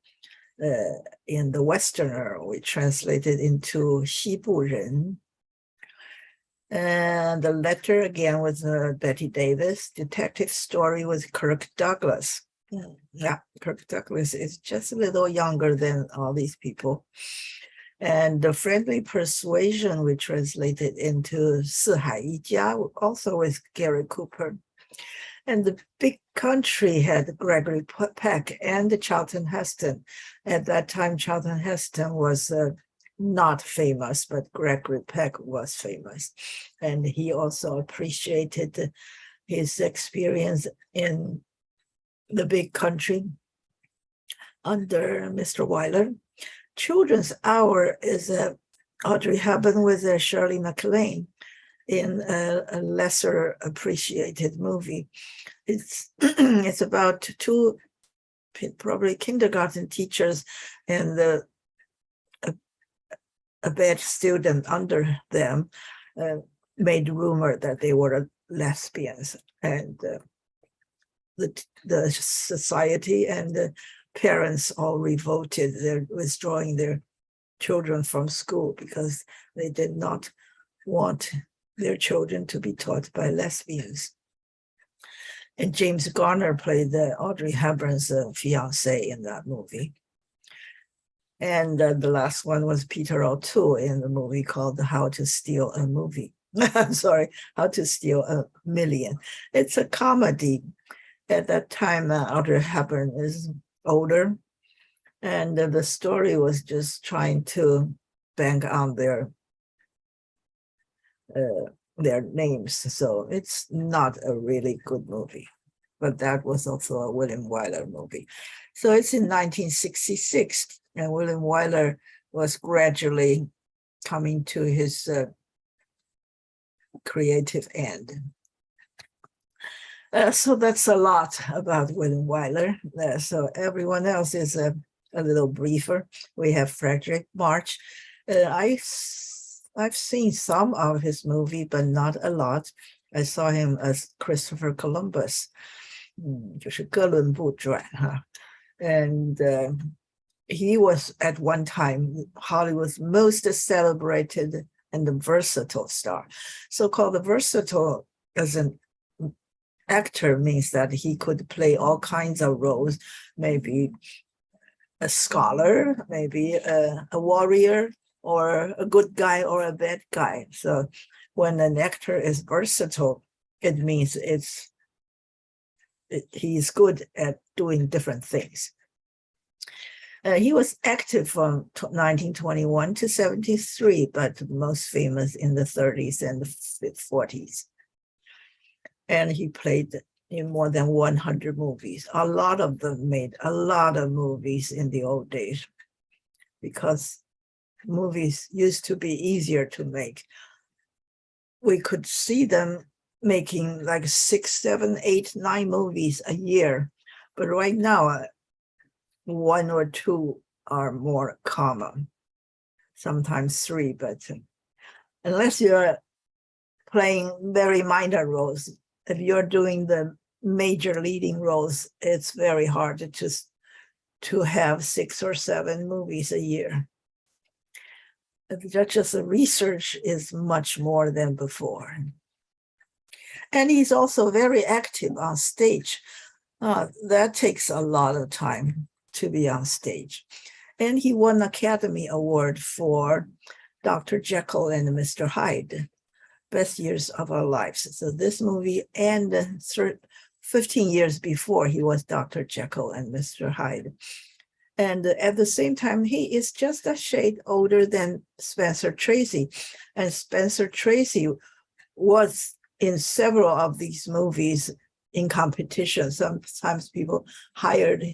in the Westerner, we translated into 西部人. And the letter again was Betty Davis. Detective story was Kirk Douglas. Yeah, Kirk Douglas is just a little younger than all these people. And the Friendly Persuasion we translated into 四海一家, also with Gary Cooper. And the Big Country had Gregory Peck and Charlton Heston. At that time, Charlton Heston was not famous, but Gregory Peck was famous. And he also appreciated his experience in the Big Country under Mr. Weiler. Children's Hour is Audrey Hepburn with Shirley MacLaine in a lesser appreciated movie. It's it's about two probably kindergarten teachers and a bad student under them made rumor that they were lesbians, and the society and the parents all revolted. They're withdrawing their children from school because they did not want their children to be taught by lesbians. And James Garner played Audrey Hepburn's fiance in that movie. And the last one was Peter O'Toole in the movie called How to Steal a Movie. I'm sorry, How to Steal a Million. It's a comedy. At that time, Audrey Hepburn is older, and the story was just trying to bank on their names. So it's not a really good movie, but that was also a William Wyler movie. So it's in 1966, and William Wyler was gradually coming to his creative end. So that's a lot about William Wyler. So everyone else is a little briefer. We have Frederick March. I've seen some of his movie, but not a lot. I saw him as Christopher Columbus, 就是哥伦布传, huh? And he was at one time Hollywood's most celebrated and versatile star. So-called the versatile as an actor means that he could play all kinds of roles, maybe a scholar, maybe a warrior, or a good guy or a bad guy. So when an actor is versatile, it means he's good at doing different things. He was active from 1921 to 73, but most famous in the 30s and the 40s. And he played in more than 100 movies. A lot of them made a lot of movies in the old days because movies used to be easier to make. We could see them making like 6, 7, 8, 9 movies a year. But right now, 1 or 2 are more common, sometimes 3, but unless you're playing very minor roles, if you're doing the major leading roles, it's very hard to have 6 or 7 movies a year. Just the research is much more than before. And he's also very active on stage. That takes a lot of time to be on stage. And he won an Academy Award for Dr. Jekyll and Mr. Hyde, Best Years of Our Lives. So this movie, and 15 years before, he was Dr. Jekyll and Mr. Hyde. And at the same time, he is just a shade older than Spencer Tracy. And Spencer Tracy was in several of these movies in competition. Sometimes people hired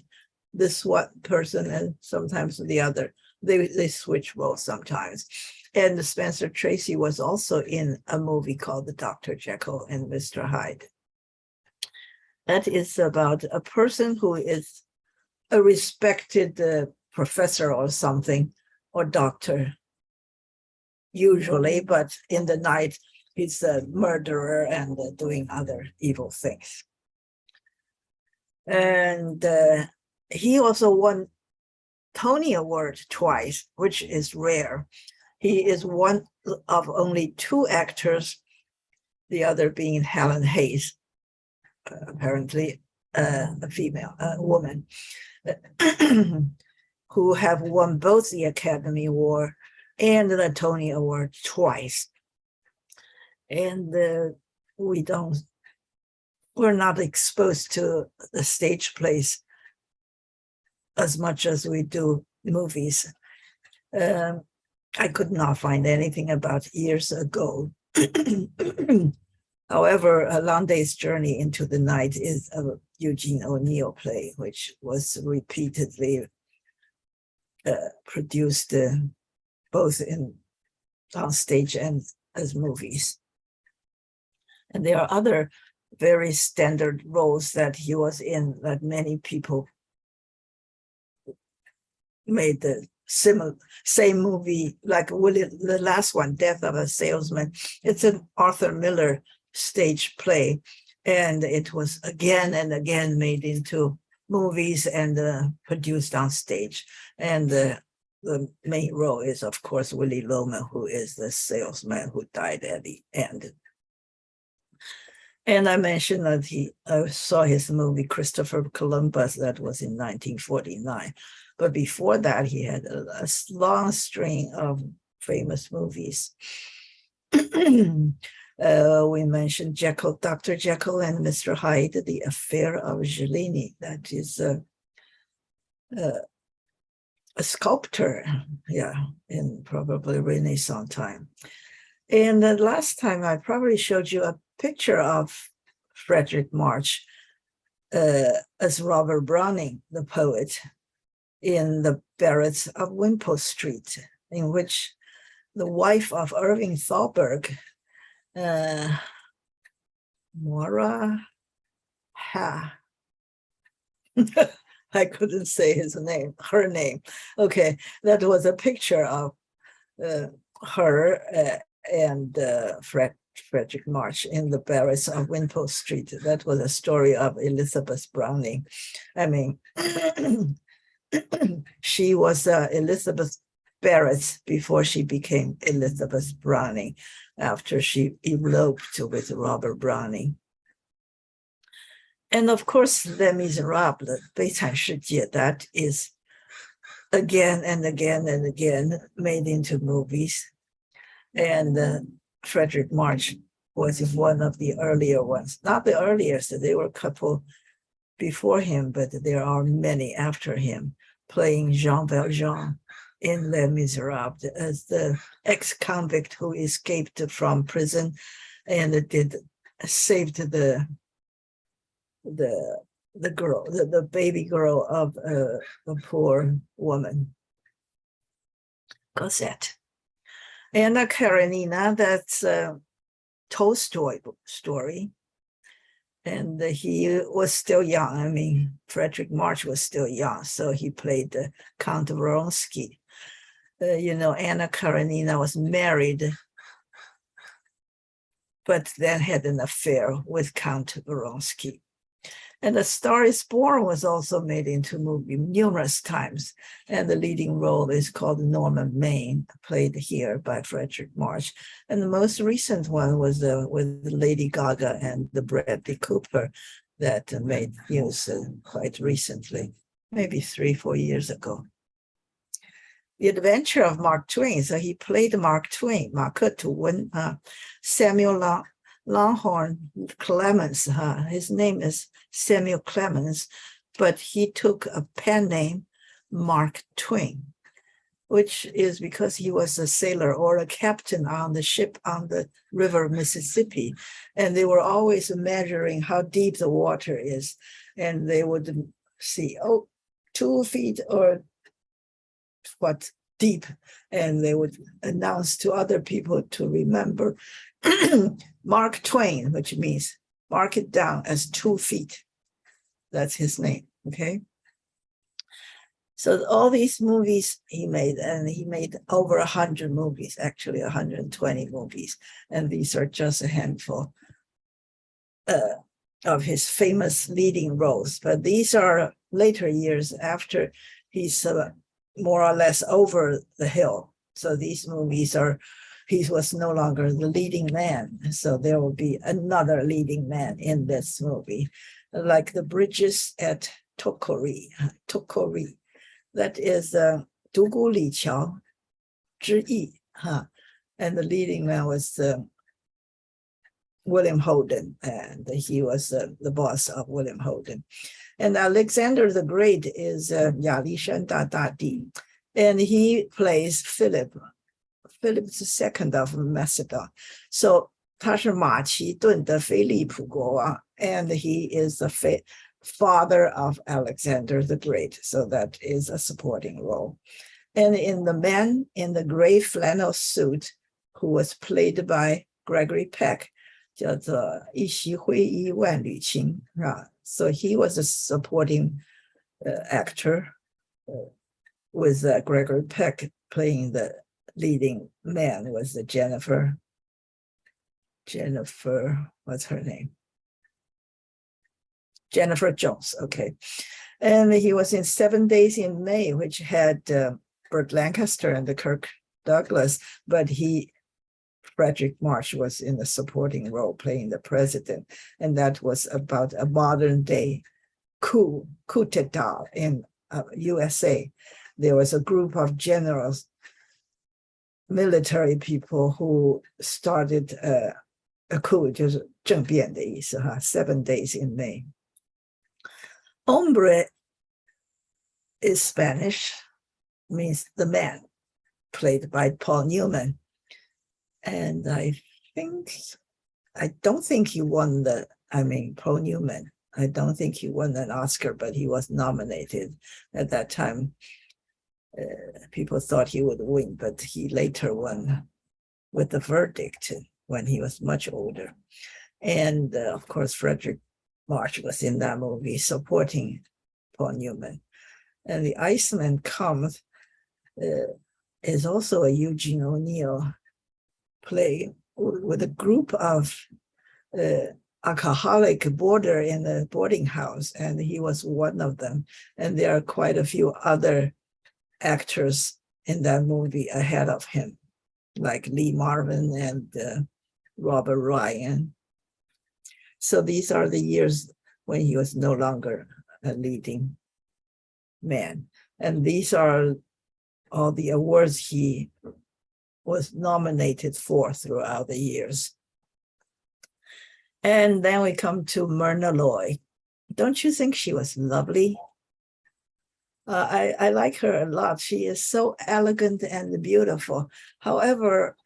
this one person and sometimes the other. They switch roles sometimes. And Spencer Tracy was also in a movie called Dr. Jekyll and Mr. Hyde. That is about a person who is a respected professor or something, or doctor, usually, but in the night, he's a murderer and doing other evil things. And he also won Tony Award twice, which is rare. He is one of only 2 actors, the other being Helen Hayes, apparently a female, a woman, who have won both the Academy Award and the Tony Award twice. And we're not exposed to the stage plays as much as we do movies. I could not find anything about years ago. However, A Long Day's Journey into the Night is a Eugene O'Neill play, which was repeatedly produced both on stage and as movies. And there are other very standard roles that he was in that many people made the same movie, like the last one, Death of a Salesman. It's an Arthur Miller stage play, and it was again and again made into movies and produced on stage. And the main role is, of course, Willy Loman, who is the salesman who died at the end. And I mentioned that I saw his movie Christopher Columbus, that was in 1949. But before that, he had a long string of famous movies. We mentioned Dr. Jekyll and Mr. Hyde, The Affair of Gelini. That is a sculptor, in probably Renaissance time. And the last time I probably showed you a picture of Frederick March as Robert Browning, the poet, in the Barretts of Wimpole Street, in which the wife of Irving Thalberg, Maura Ha. I couldn't say her name. Okay, that was a picture of her and Frederick March in the Barretts of Wimpole Street. That was a story of Elizabeth Browning. I mean, she was Elizabeth Barrett before she became Elizabeth Browning, after she eloped with Robert Browning. And of course, Les Miserables, 悲惨世界, that is again and again and again made into movies. And Frederick March was one of the earlier ones. Not the earliest, there were a couple before him, but there are many after him, playing Jean Valjean in Les Miserables as the ex-convict who escaped from prison and saved the girl, the baby girl of a poor woman, Cosette. Anna Karenina, that's a Tolstoy story. And he was still young. I mean, Frederick March was still young, so he played Count Vronsky. Anna Karenina was married, but then had an affair with Count Vronsky. And A Star is Born was also made into a movie numerous times. And the leading role is called Norman Maine, played here by Frederick March. And the most recent one was with Lady Gaga and the Bradley Cooper that made news quite recently, maybe 3-4 years ago. The Adventure of Mark Twain. So he played Mark Twain, 马克吐温, Samuel Longhorn Clemens. His name is Samuel Clemens, but he took a pen name, Mark Twain, which is because he was a sailor or a captain on the ship on the river Mississippi. And they were always measuring how deep the water is. And they would see, 2 feet or what deep. And they would announce to other people to remember Mark Twain, which means mark it down as 2 feet. That's his name, okay? So all these movies he made, and he made over 100 movies, actually 120 movies. And these are just a handful of his famous leading roles. But these are later years after he's more or less over the hill. So these movies he was no longer the leading man. So there will be another leading man in this movie, like the bridges at Tokori. That is 独孤礼桥之役, and the leading man was William Holden, and he was the boss of William Holden. And Alexander the Great is 亚历山大大帝, and he plays Philip II of Macedon. So 他是马其顿的菲利普国王, and he is the father of Alexander the Great. So that is a supporting role. And in the man in the gray flannel suit, who was played by Gregory Peck, 叫做一袭灰衣万缕青, so he was a supporting actor with Gregory Peck playing the leading man. Was Jennifer, what's her name? Jennifer Jones, okay. And he was in 7 Days in May, which had Burt Lancaster and the Kirk Douglas, but Frederick March was in the supporting role playing the president. And that was about a modern day coup d'etat in USA. There was a group of generals, military people who started a coup, 就是政变的意思, 7 Days in May. Hombre is Spanish, means the man, played by Paul Newman. And I don't think he won Paul Newman, I don't think he won an Oscar, but he was nominated at that time. People thought he would win, but he later won with the verdict when he was much older. And of course, Frederick March was in that movie supporting Paul Newman. And the Iceman Comes is also a Eugene O'Neill play with a group of alcoholic boarder in the boarding house, and he was one of them. And there are quite a few other actors in that movie ahead of him, like Lee Marvin and Robert Ryan. So these are the years when he was no longer a leading man. And these are all the awards he was nominated for throughout the years. And then we come to Myrna Loy. Don't you think she was lovely? I like her a lot. She is so elegant and beautiful. However,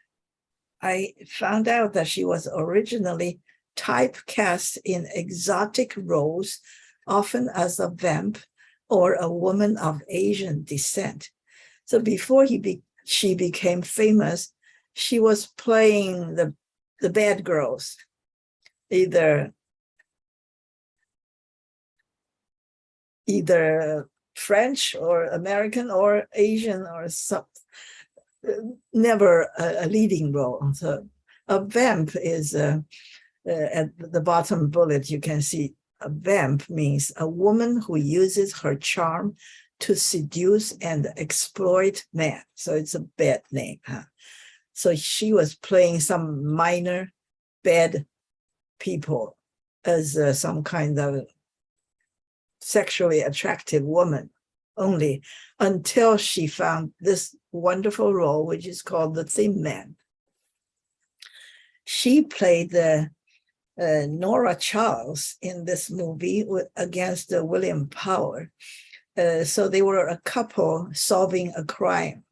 I found out that she was originally typecast in exotic roles, often as a vamp or a woman of Asian descent. So before she became famous, she was playing the bad girls, either French or American or Asian or some, never a leading role. So a vamp is at the bottom bullet, you can see a vamp means a woman who uses her charm to seduce and exploit men. So it's a bad name. So she was playing some minor bad people as some kind of sexually attractive woman only, until she found this wonderful role, which is called the Thin Man. She played Nora Charles in this movie against William Power. So they were a couple solving a crime,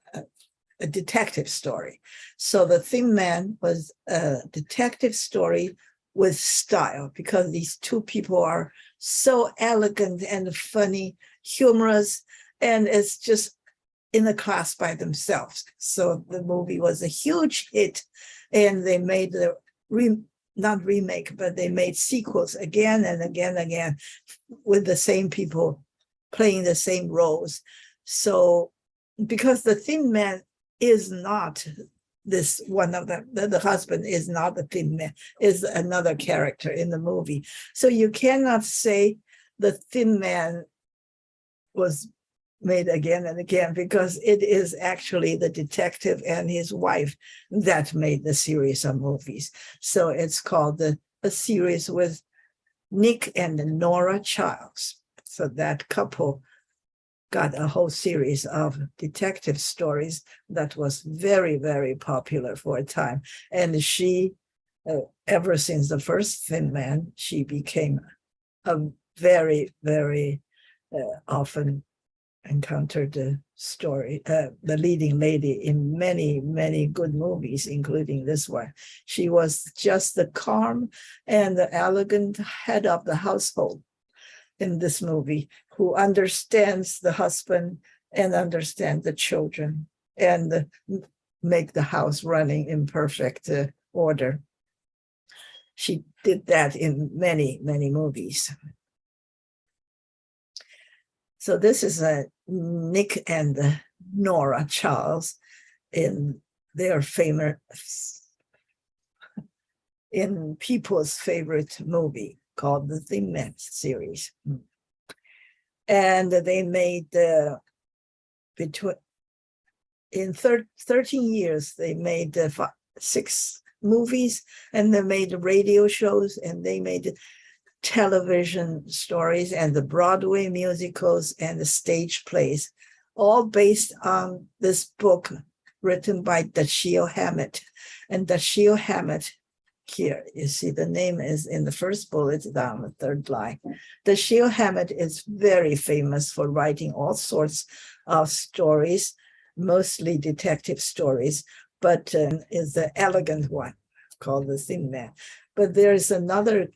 a detective story. So the Thin Man was a detective story with style, because these two people are so elegant and funny, humorous, and it's just in a class by themselves. So the movie was a huge hit, and they made not remake, but they made sequels again and again and again with the same people playing the same roles. So because the Thin Man is not this one of them, the husband is not the Thin Man, is another character in the movie. So you cannot say the Thin Man was made again and again, because it is actually the detective and his wife that made the series of movies. So it's called a series with Nick and Nora Childs. So that couple got a whole series of detective stories that was very, very popular for a time. And she, ever since the first Thin Man, she became a very, very often encountered the story, the leading lady in many, many good movies, including this one. She was just the calm and the elegant head of the household in this movie, who understands the husband and understands the children and make the house running in perfect order. She did that in many, many movies. So this is Nick and Nora Childs in their famous, in people's favorite movie called the Thin Man series. And they made, in 13 years, they made 6 movies, and they made radio shows, and they made television stories and the Broadway musicals and the stage plays, all based on this book written by Dashiell Hammett. And Dashiell Hammett, here, you see the name is in the first bullet down the third line. Dashiell Hammett is very famous for writing all sorts of stories, mostly detective stories, but is the elegant one called The Thin Man. But there's another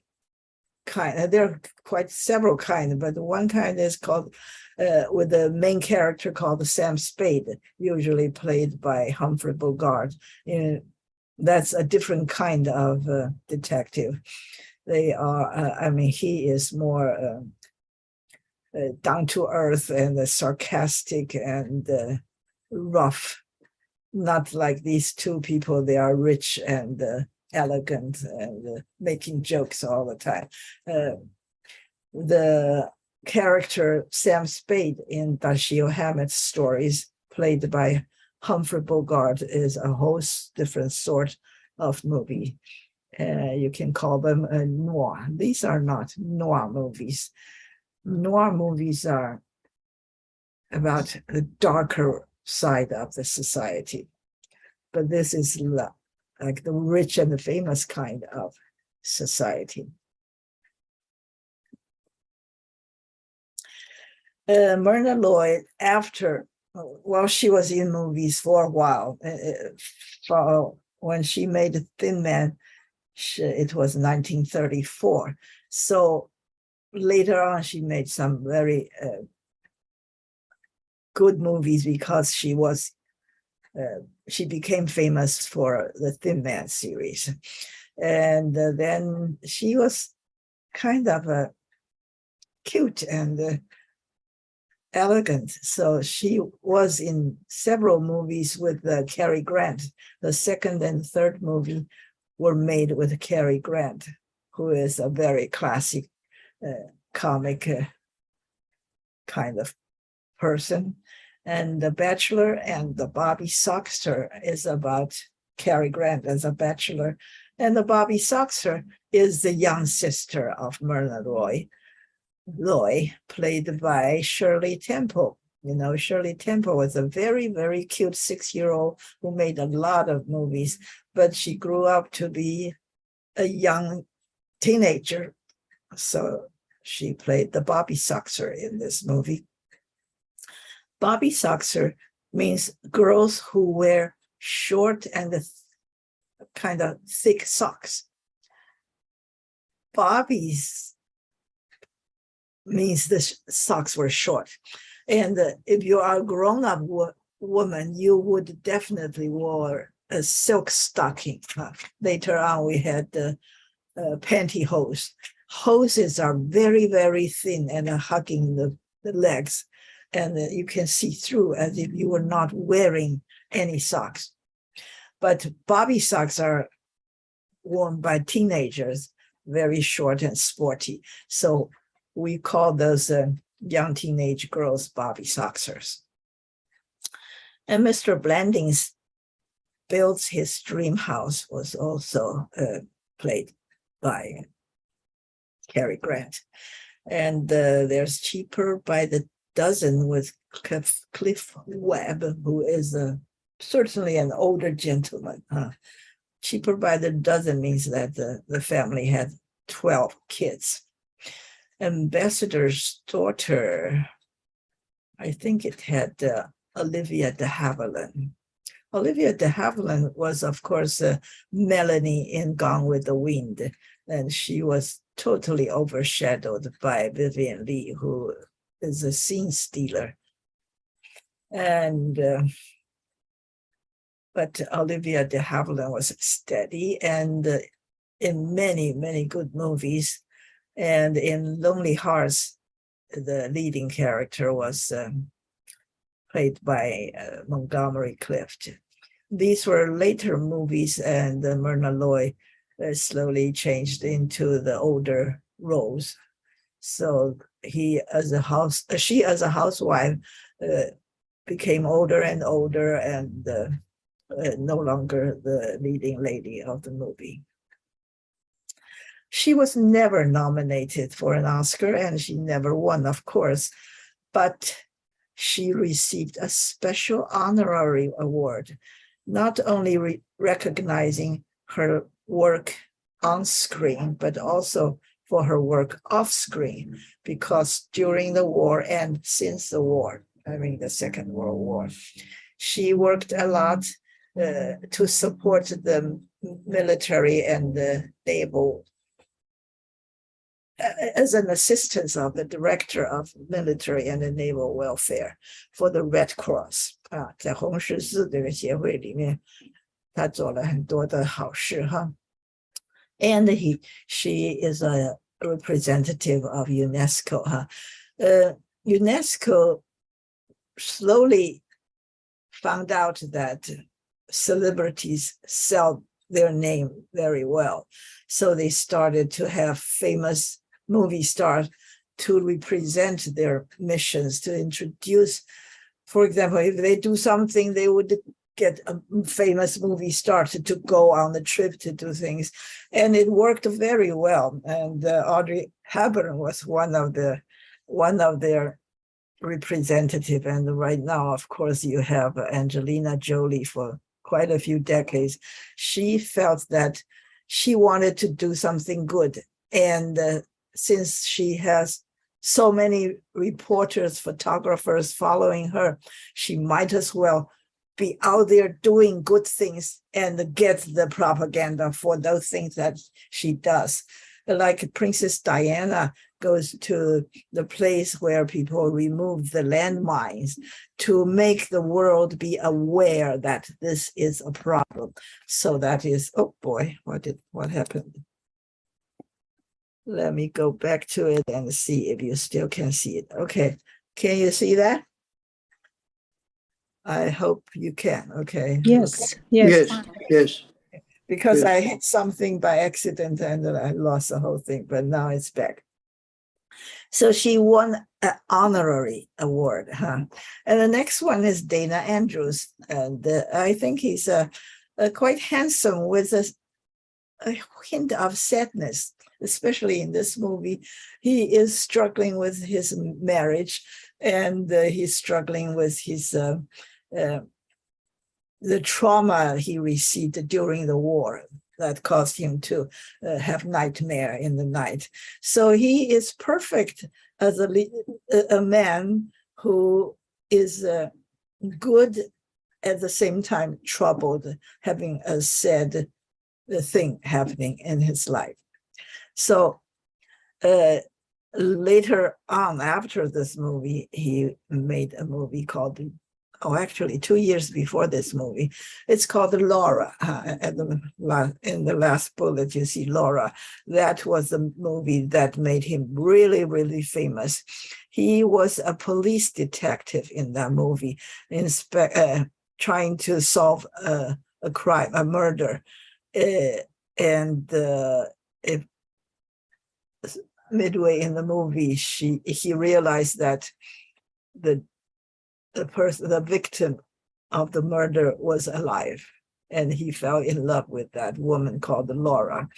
kind, there are quite several kinds, but one kind is called, with the main character called Sam Spade, usually played by Humphrey Bogart. That's a different kind of detective. They are, I mean, he is more down to earth and sarcastic and rough, not like these two people. They are rich and elegant and making jokes all the time. The character Sam Spade in Dashiell Hammett's stories, played by Humphrey Bogart, is a whole different sort of movie. You can call them noir. These are not noir movies. Noir movies are about the darker side of the society, but this is like the rich and the famous kind of society. Myrna Loy, after, well, she was in movies for a while. When she made Thin Man, it was 1934. So later on, she made some very good movies because she became famous for the Thin Man series. And then she was kind of cute and elegant. So she was in several movies with Cary Grant. The second and third movie were made with Cary Grant, who is a very classic comic kind of person. And The Bachelor and the Bobby Soxer is about Cary Grant as a bachelor. And the Bobby Soxer is the young sister of Myrna Loy, played by Shirley Temple. You know, Shirley Temple was a very, very cute 6-year-old who made a lot of movies, but she grew up to be a young teenager. So she played the Bobby Soxer in this movie. Bobby Soxer means girls who wear short and kind of thick socks. Bobby's means the socks were short. And if you are a grown-up woman, you would definitely wear a silk stocking. Later on, we had the pantyhose. Hoses are very, very thin and hugging the legs. And you can see through as if you were not wearing any socks. But Bobby socks are worn by teenagers, very short and sporty. So we call those young teenage girls Bobby Soxers. And Mr. Blandings builds his dream house was also played by Cary Grant. And there's Cheaper by the Dozen with Cliff Webb, who is certainly an older gentleman. Cheaper by the Dozen means that the family had 12 kids. Ambassador's Daughter, I think it had Olivia de Havilland. Olivia de Havilland was, of course, Melanie in Gone with the Wind, and she was totally overshadowed by Vivian Lee, who is a scene stealer. And but Olivia de Havilland was steady and in many, many good movies. And in Lonely Hearts, the leading character was played by Montgomery Clift. These were later movies, and Myrna Loy slowly changed into the older roles. So she as a housewife became older and older, and no longer the leading lady of the movie. She was never nominated for an Oscar, and she never won, of course, but she received a special honorary award, not only recognizing her work on screen, but also for her work off screen, because during the war and since the war, I mean the Second World War, she worked a lot to support the military and the naval as an assistant of the director of military and the naval welfare for the Red Cross 在红十字这个协会里面，他做了很多的好事哈。And she is a representative of UNESCO 哈。UNESCO slowly found out that celebrities sell their name very well, so they started to have famous movie stars to represent their missions, to introduce, for example, if they do something, they would get a famous movie star to go on the trip to do things. And it worked very well. And Audrey Hepburn was one of their representative. And right now, of course, you have Angelina Jolie for quite a few decades. She felt that she wanted to do something good. And since she has so many reporters, photographers following her, she might as well be out there doing good things and get the propaganda for those things that she does. Like Princess Diana goes to the place where people remove the landmines to make the world be aware that this is a problem. So that is, oh boy, what happened? Let me go back to it and see if you still can see it. Okay, can you see that? I hope you can. Okay. Yes, okay. yes. Because I hit something by accident and then I lost the whole thing, but now it's back. So she won an honorary award, huh? And the next one is Dana Andrews, and I think he's quite handsome with a hint of sadness, especially in this movie. He is struggling with his marriage, and he's struggling with his the trauma he received during the war that caused him to have nightmare in the night. So he is perfect as a man who is good at the same time troubled, having a sad thing happening in his life. So later on, after this movie, he made a movie called, actually 2 years before this movie, it's called Laura. In the last bullet, you see Laura. That was the movie that made him really, really famous. He was a police detective in that movie, trying to solve a crime, a murder. midway in the movie, he realized that the victim of the murder was alive, and he fell in love with that woman called Laura.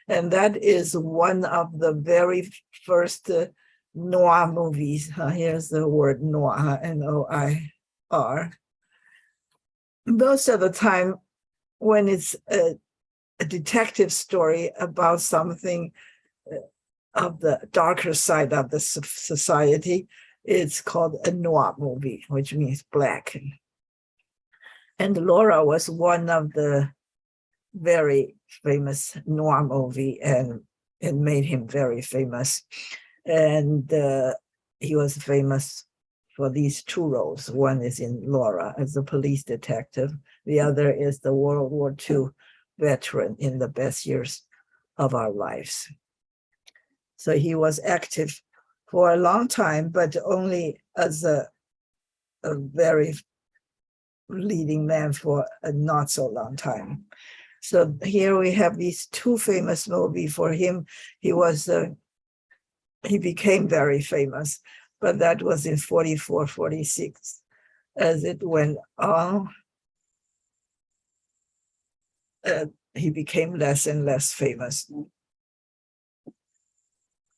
And that is one of the very first noir movies. Here's the word noir, N-O-I-R. Most of the time, when it's a detective story about something of the darker side of the society, it's called a noir movie, which means black. And Laura was one of the very famous noir movie, and it made him very famous. And he was famous for these two roles. One is in Laura as a police detective. The other is the World War II veteran in The Best Years of Our Lives. So he was active for a long time, but only as a very leading man for a not so long time. So here we have these two famous movies for him. He became very famous, but that was in 44, 46. As it went on, he became less and less famous.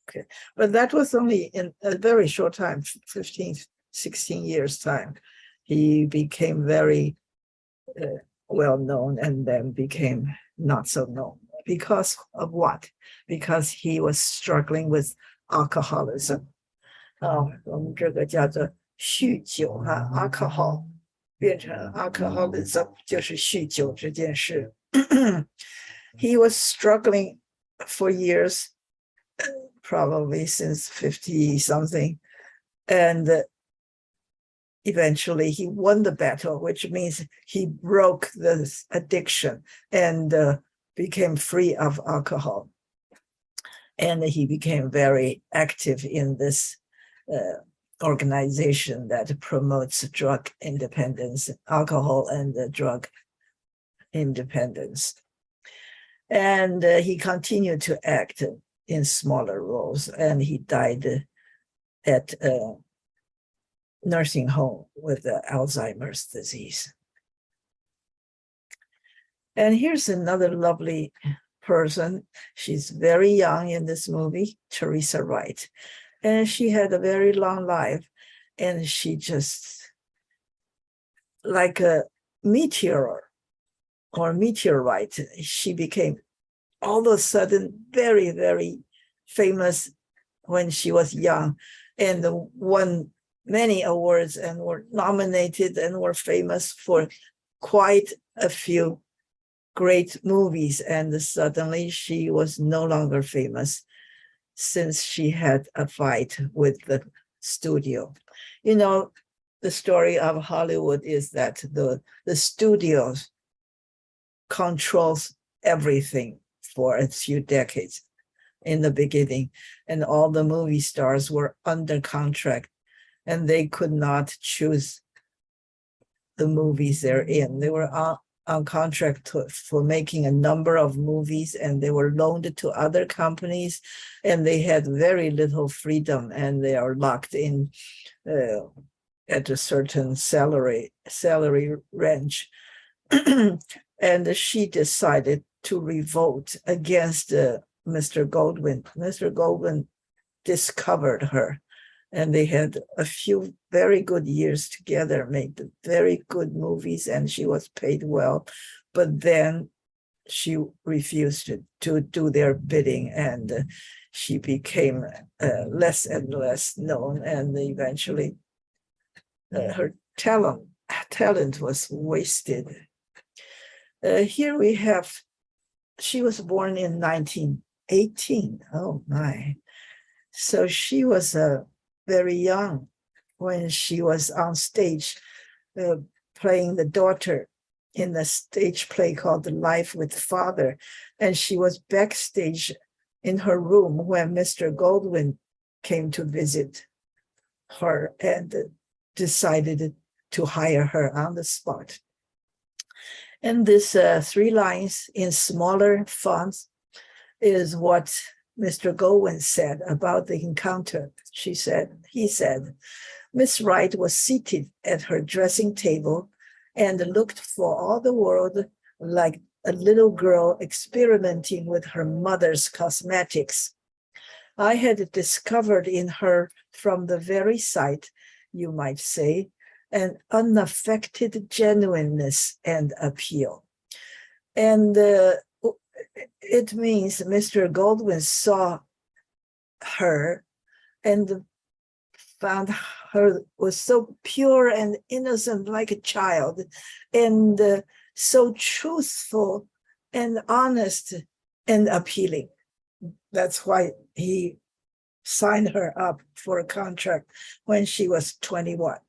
Okay, but that was only in a very short time, 15, 16 years time. He became very well known and then became not so known. Because of what? Because he was struggling with alcoholism. 我们这个叫做酗酒哈 alcohol 变成 alcoholism 就是酗酒这件事。He was struggling for years, probably since 50 something, and eventually he won the battle, which means he broke this addiction and became free of alcohol. And he became very active in this organization that promotes drug independence, alcohol and drug independence. And he continued to act in smaller roles, and he died at a nursing home with Alzheimer's disease. And here's another lovely person. She's very young in this movie, Teresa Wright. And she had a very long life, and she just, like a meteor or meteorite, she became all of a sudden very, very famous when she was young, and won many awards and were nominated and were famous for quite a few great movies. And suddenly she was no longer famous since she had a fight with the studio. You know, the story of Hollywood is that the studios controls everything for a few decades in the beginning, and all the movie stars were under contract, and they could not choose the movies they're in. They were on contract for making a number of movies, and they were loaned to other companies, and they had very little freedom, and they are locked in at a certain salary range. And she decided to revolt against Mr. Goldwyn. Mr. Goldwyn discovered her, and they had a few very good years together, made very good movies, and she was paid well. But then she refused to do their bidding, and she became less and less known, and eventually her talent was wasted. Here we have, she was born in 1918. Oh my. So she was very young when she was on stage playing the daughter in the stage play called Life with Father. And she was backstage in her room when Mr. Goldwyn came to visit her and decided to hire her on the spot. And this 3 lines in smaller fonts is what Mr. Goldwyn said about the encounter. He said, Miss Wright was seated at her dressing table and looked for all the world like a little girl experimenting with her mother's cosmetics. I had discovered in her from the very sight, you might say, an unaffected genuineness and appeal. And it means Mr. Goldwyn saw her and found her was so pure and innocent like a child, and so truthful and honest and appealing. That's why he signed her up for a contract when she was 21.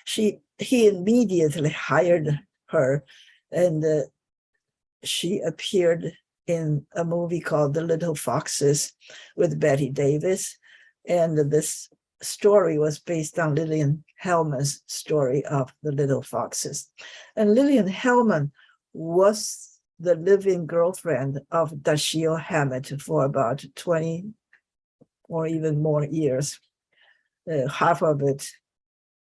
He immediately hired her, and she appeared in a movie called The Little Foxes with Bette Davis. And this story was based on Lillian Hellman's story of The Little Foxes. And Lillian Hellman was the live-in girlfriend of Dashiell Hammett for about 20 or even more years. Half of it,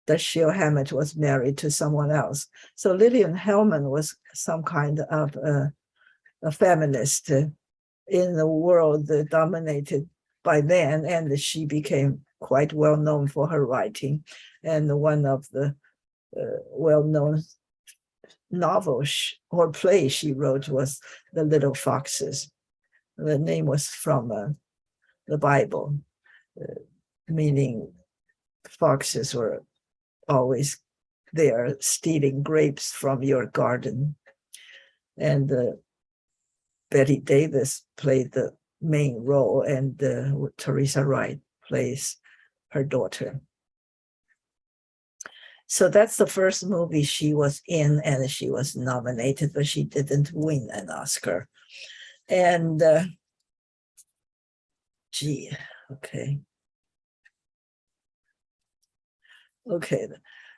Dashiell Hammett was married to someone else. So Lillian Hellman was some kind of a feminist in the world dominated by men, and she became quite well known for her writing. And one of the well-known novels or plays she wrote was The Little Foxes. The name was from the Bible, meaning foxes were always there stealing grapes from your garden. And Bette Davis played the main role, and Teresa Wright plays her daughter. So that's the first movie she was in, and she was nominated, but she didn't win an Oscar. And okay,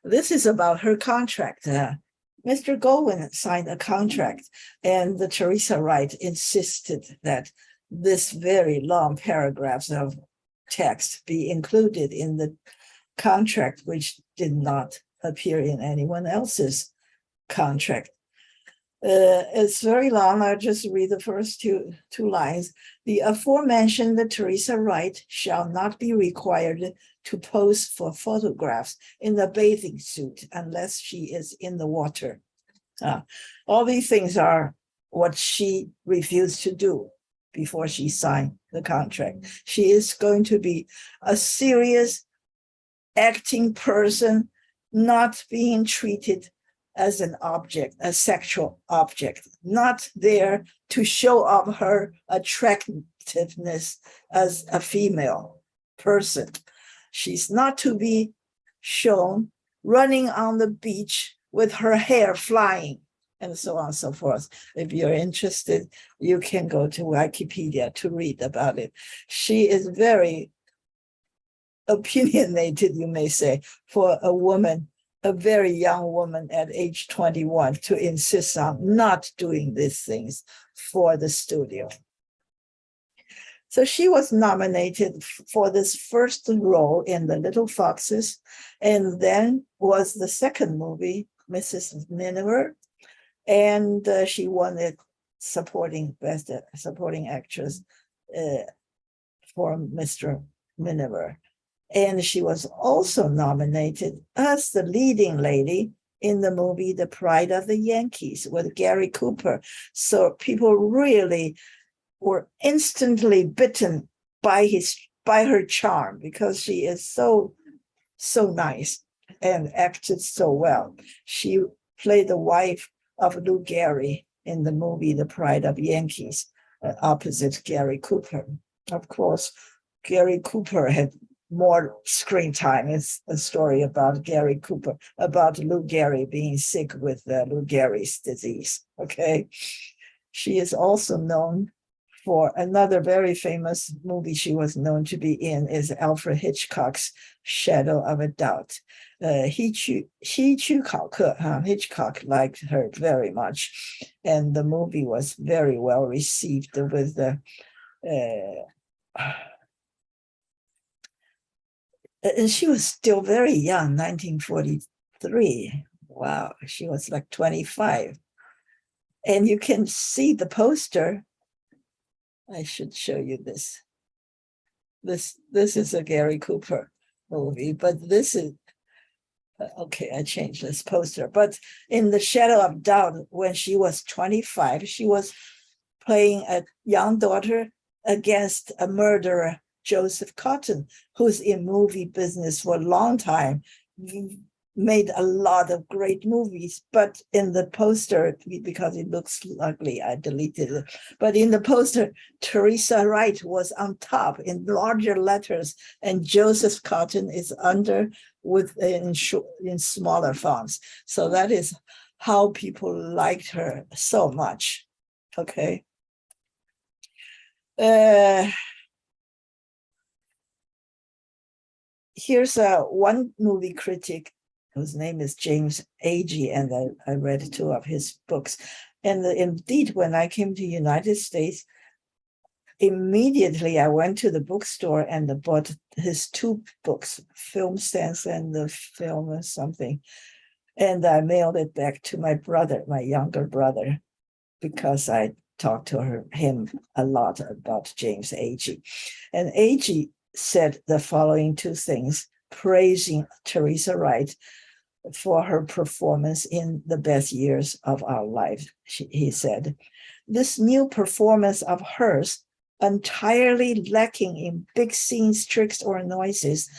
this is about her contract. Mr. Goldwyn signed a contract, and the Teresa Wright insisted that this very long paragraphs of text be included in the contract, which did not appear in anyone else's contract. It's very long. I'll just read the first two lines. The aforementioned Teresa Wright shall not be required to pose for photographs in a bathing suit unless she is in the water. All these things are what she refused to do before she signed the contract. She is going to be a serious acting person, not being treated as an object, a sexual object, not there to show off her attractiveness as a female person. She's not to be shown running on the beach with her hair flying, and so on and so forth. If you're interested, you can go to Wikipedia to read about it. She is very opinionated, you may say, for a woman, a very young woman at age 21, to insist on not doing these things for the studio. So she was nominated for this first role in The Little Foxes, and then was the second movie, Mrs. Miniver, and she won it best supporting actress for Mr. Miniver. And she was also nominated as the leading lady in the movie The Pride of the Yankees with Gary Cooper. So people really were instantly bitten by her charm, because she is so nice and acted so well. She played the wife of Lou Gehrig in the movie The Pride of Yankees, opposite Gary Cooper. Of course, Gary Cooper had more screen time. It's a story about Gary Cooper, about Lou Gehrig being sick with Lou Gehrig's disease. Okay. She is also known for another very famous movie she was known to be in, is Alfred Hitchcock's Shadow of a Doubt. Hitchcock liked her very much, and the movie was very well received with And she was still very young, 1943. Wow, she was like 25. And you can see the poster. I should show you this. This is a Gary Cooper movie, but this is, okay, I changed this poster. But in The Shadow of Doubt, when she was 25, she was playing a young daughter against a murderer, Joseph Cotton, who's in movie business for a long time, made a lot of great movies. But in the poster, because it looks ugly, I deleted it. But in the poster, Teresa Wright was on top in larger letters, and Joseph Cotton is under in smaller fonts. So that is how people liked her so much. Okay. Here's one movie critic whose name is James Agee, and I read 2 of his books. And indeed, when I came to the United States, immediately I went to the bookstore and bought his 2 books, Film Sense and the Film or something. And I mailed it back to my brother, my younger brother, because I talked to him a lot about James Agee. And Agee said the following 2 things, praising Teresa Wright for her performance in The Best Years of Our Lives. He said, this new performance of hers, entirely lacking in big scenes, tricks, or noises,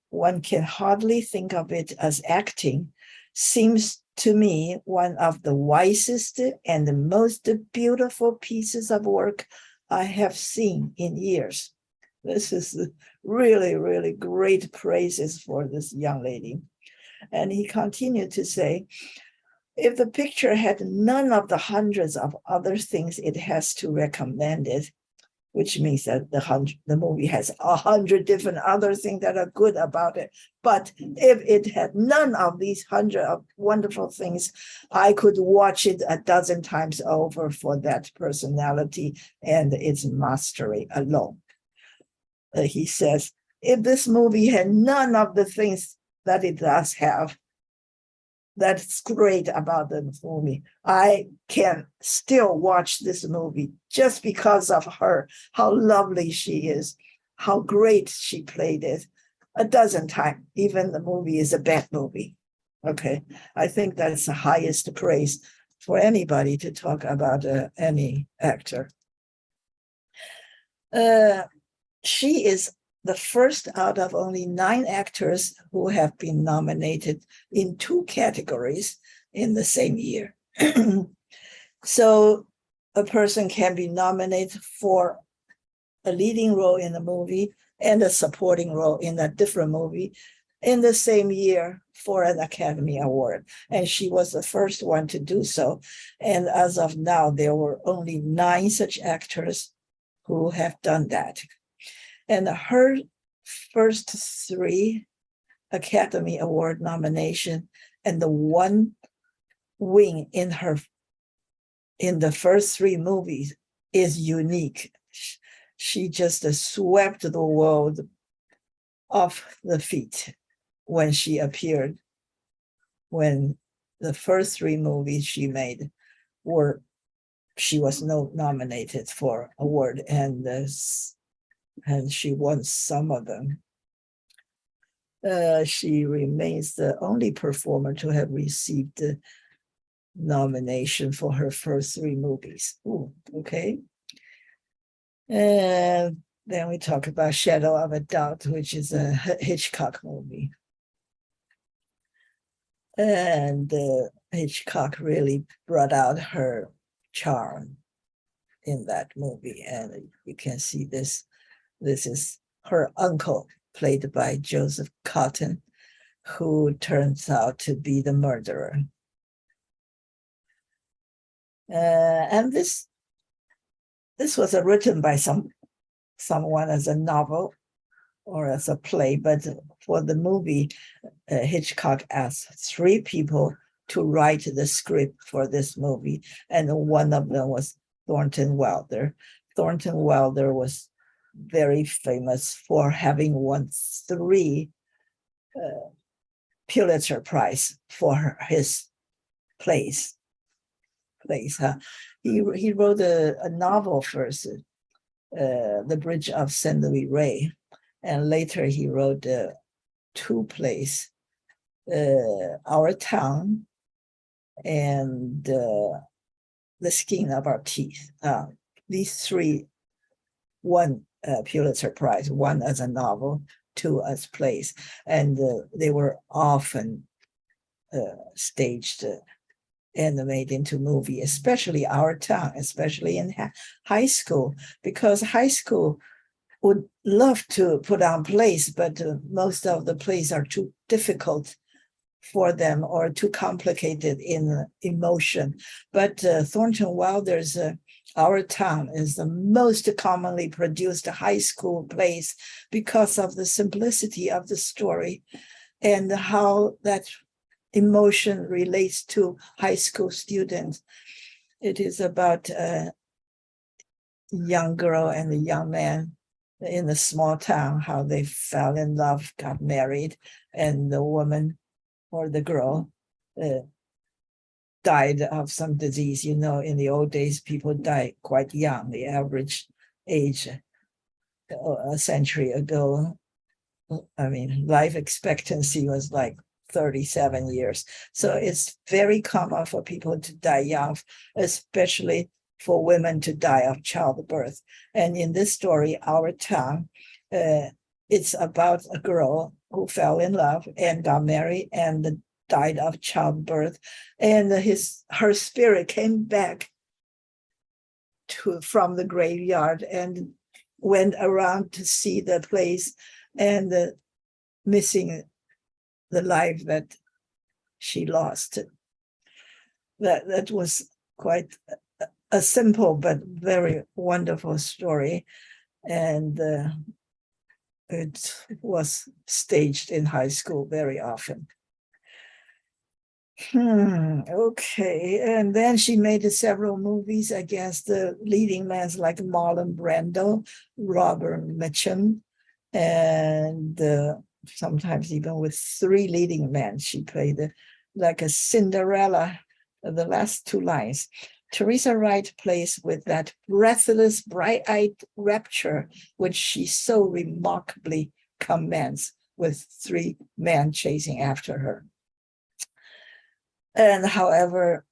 one can hardly think of it as acting, seems to me one of the wisest and the most beautiful pieces of work I have seen in years. This is really, really great praises for this young lady. And he continued to say, if the picture had none of the hundreds of other things it has to recommend it, which means that the movie has 100 different other things that are good about it. But if it had none of these 100 of wonderful things, I could watch it a dozen times over for that personality and its mastery alone. He says, if this movie had none of the things that it does have, that's great about the movie, I can still watch this movie just because of her, how lovely she is, how great she played it a dozen times, even the movie is a bad movie. Okay, I think that's the highest praise for anybody to talk about any actor. She is the first out of only 9 actors who have been nominated in 2 categories in the same year. So a person can be nominated for a leading role in a movie and a supporting role in a different movie in the same year for an Academy Award. And she was the first one to do so. And as of now, there were only 9 such actors who have done that. And her first 3 Academy Award nomination and the 1 win in the first 3 movies is unique. She just swept the world off the feet when she appeared, when the first 3 movies she made she was nominated for award, and she won some of them. She remains the only performer to have received the nomination for her first 3 movies. Ooh, okay. And then we talk about Shadow of a Doubt, which is a Hitchcock movie. And Hitchcock really brought out her charm in that movie. And you can see this. This is her uncle, played by Joseph Cotton, who turns out to be the murderer. And this was written by someone as a novel or as a play, but for the movie, Hitchcock asked 3 people to write the script for this movie, and one of them was Thornton Wilder. Thornton Wilder was very famous for having won 3 Pulitzer Prize for his plays. He wrote a novel first, The Bridge of St. Louis Ray, and later he wrote 2 plays, Our Town and The Skin of Our Teeth. These 3 won Pulitzer Prize, 1 as a novel, 2 as plays, and they were often staged and made into movie, especially Our Town, especially in high school, because high school would love to put on plays, but most of the plays are too difficult for them or too complicated in emotion. But Thornton Wilder's Our Town is the most commonly produced high school plays because of the simplicity of the story and how that emotion relates to high school students. It is about a young girl and a young man in a small town, how they fell in love, got married, and the woman or the girl died of some disease. You know, in the old days, people died quite young. The average age a century ago, I mean, life expectancy was like 37 years. So it's very common for people to die young, especially for women to die of childbirth. And in this story, Our Town, it's about a girl who fell in love and got married and died of childbirth. And her spirit came back from the graveyard and went around to see the place and missing the life that she lost. That was quite a simple but very wonderful story, and it was staged in high school very often. Okay, and then she made several movies against the leading men like Marlon Brando, Robert Mitchum, and sometimes even with 3 leading men. She played like a Cinderella. The last 2 lines. Teresa Wright plays with that breathless, bright-eyed rapture, which she so remarkably commands with 3 men chasing after her. And however,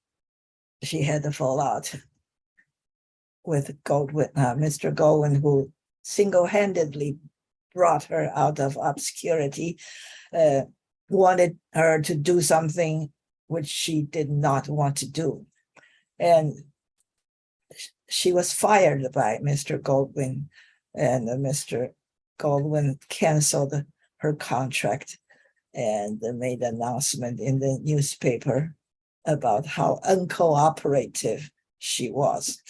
she had to fall out with Goldwyn, Mr. Goldwyn, who single-handedly brought her out of obscurity, wanted her to do something which she did not want to do. And she was fired by Mr. Goldwyn, and Mr. Goldwyn canceled her contract and made an announcement in the newspaper about how uncooperative she was.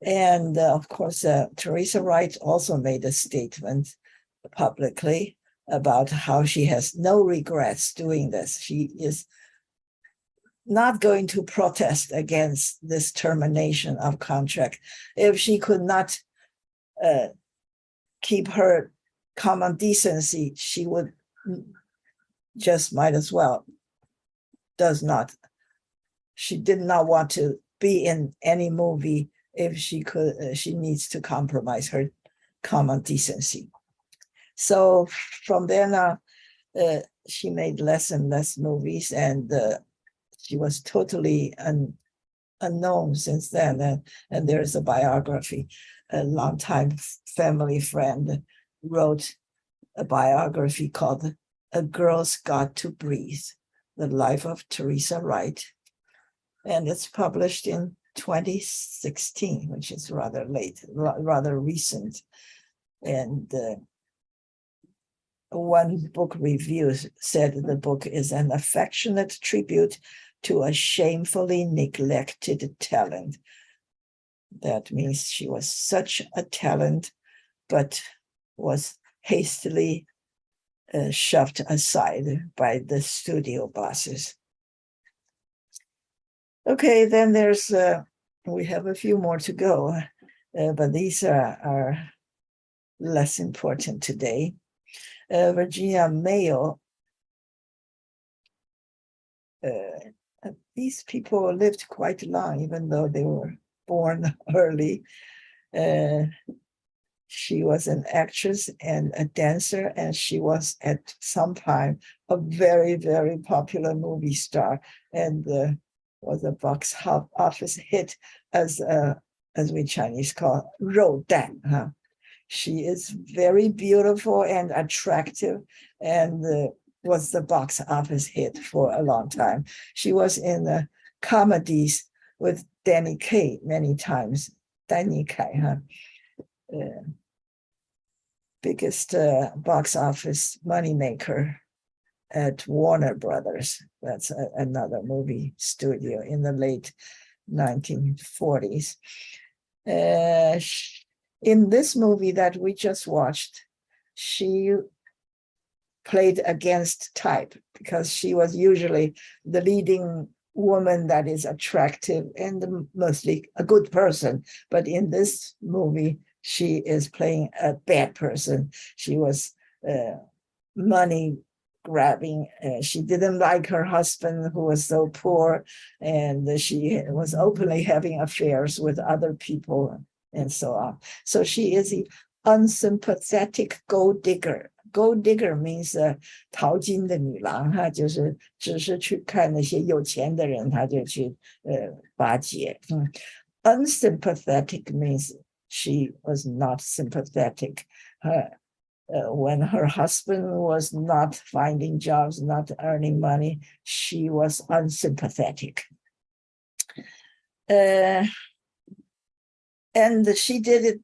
And of course, Teresa Wright also made a statement publicly about how she has no regrets doing this. She is not going to protest against this termination of contract. If she could not keep her common decency, she would just might as well. She did not want to be in any movie if she could. She needs to compromise her common decency. So from then on, she made less and less movies, and she was totally unknown since then. And there's a biography. A longtime family friend wrote a biography called A Girl's Got to Breathe, The Life of Teresa Wright. And it's published in 2016, which is rather late, rather recent. And one book review said the book is an affectionate tribute to a shamefully neglected talent. That means she was such a talent, but was hastily shoved aside by the studio bosses. Okay, then we have a few more to go. but these are less important today. Virginia Mayo, these people lived quite long, even though they were born early. She was an actress and a dancer, and she was at some time a very, very popular movie star, and was a box office hit as we Chinese call 肉蛋, huh? She is very beautiful and attractive, and was the box office hit for a long time. She was in comedies with Danny Kaye many times. Danny Kaye, huh? Biggest box office moneymaker at Warner Brothers. That's another movie studio in the late 1940s. In this movie that we just watched, she played against type because she was usually the leading woman that is attractive and mostly a good person. But in this movie, she is playing a bad person. She was money grabbing. She didn't like her husband, who was so poor, and she was openly having affairs with other people and so on. So she is the unsympathetic gold digger. Gold digger means 淘金的女郎哈，就是只是去看那些有钱的人，她就去巴结。Unsympathetic means she was not sympathetic. When her husband was not finding jobs, not earning money, she was unsympathetic. And she did it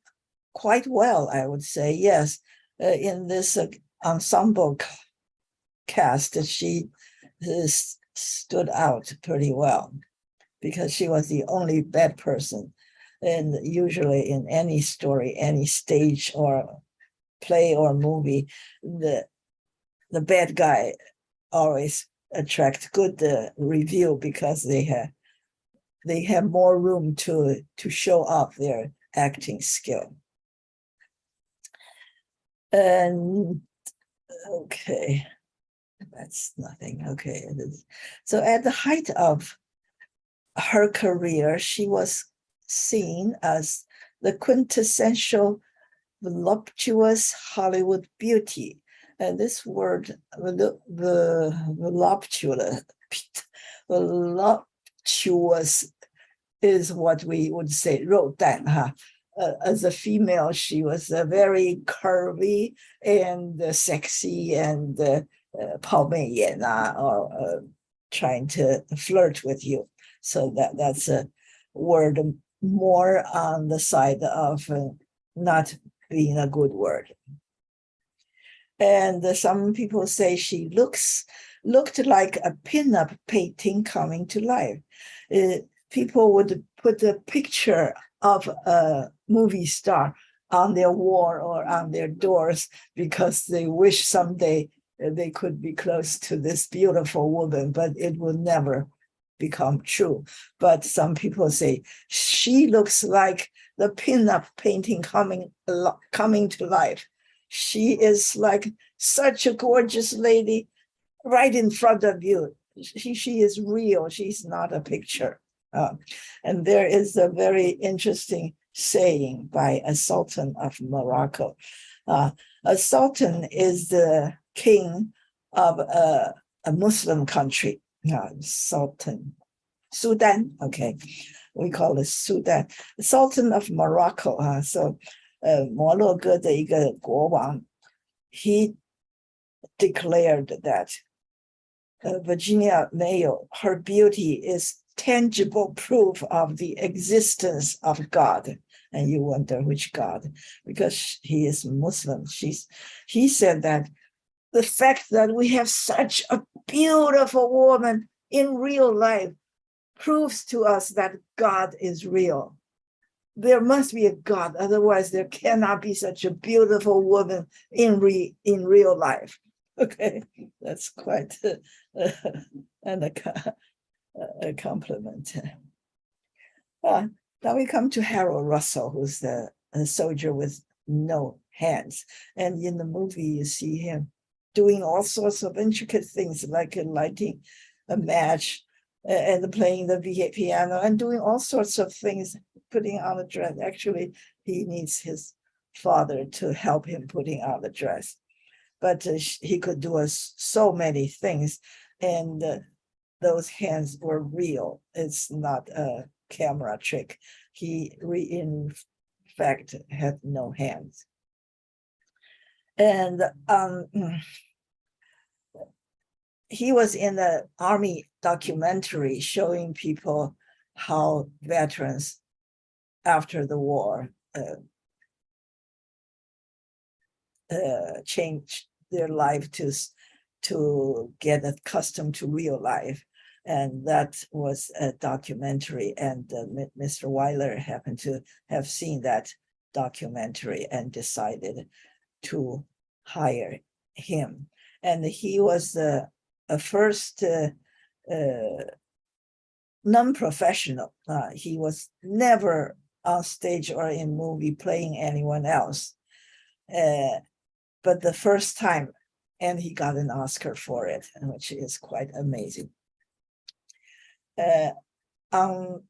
quite well, I would say, yes. In this ensemble cast, she stood out pretty well because she was the only bad person. And usually in any story, any stage or play or movie, the bad guy always attract good review because they have more room to show off their acting skill. And okay, that's nothing. Okay, so at the height of her career, she was seen as the quintessential voluptuous Hollywood beauty. And this word, the voluptuous is what we would say 肉蛋, huh? As a female, she was very curvy and sexy and 抛媚眼, or trying to flirt with you. So that's a word more on the side of not being a good word. And some people say she looked like a pinup painting coming to life. People would put a picture of a movie star on their wall or on their doors because they wish someday they could be close to this beautiful woman, but it will never become true. But some people say she looks like the pinup painting coming to life. She is like such a gorgeous lady right in front of you. She is real. She's not a picture. And there is a very interesting saying by a sultan of Morocco. A sultan is the king of a Muslim country. Sultan, Sudan, okay, we call it Sudan. Sultan of Morocco. So 摩洛哥的一个国王, he declared that Virginia Mayo, her beauty is tangible proof of the existence of God. And you wonder which God, because he is Muslim. He said that the fact that we have such a beautiful woman in real life proves to us that God is real. There must be a God, otherwise there cannot be such a beautiful woman in real life. Okay, that's quite a compliment. Now we come to Harold Russell, who's a soldier with no hands. And in the movie, you see him doing all sorts of intricate things, like lighting a match and playing the piano and doing all sorts of things, putting on a dress. Actually, he needs his father to help him putting on the dress. But he could do so many things, and those hands were real. It's not a camera trick. He, in fact, had no hands. And he was in the Army documentary showing people how veterans after the war changed their life to get accustomed to real life. And that was a documentary, and Mr. Weiler happened to have seen that documentary and decided to hire him. And he was a first non-professional. He was never on stage or in movie playing anyone else. But the first time, and he got an Oscar for it, which is quite amazing. On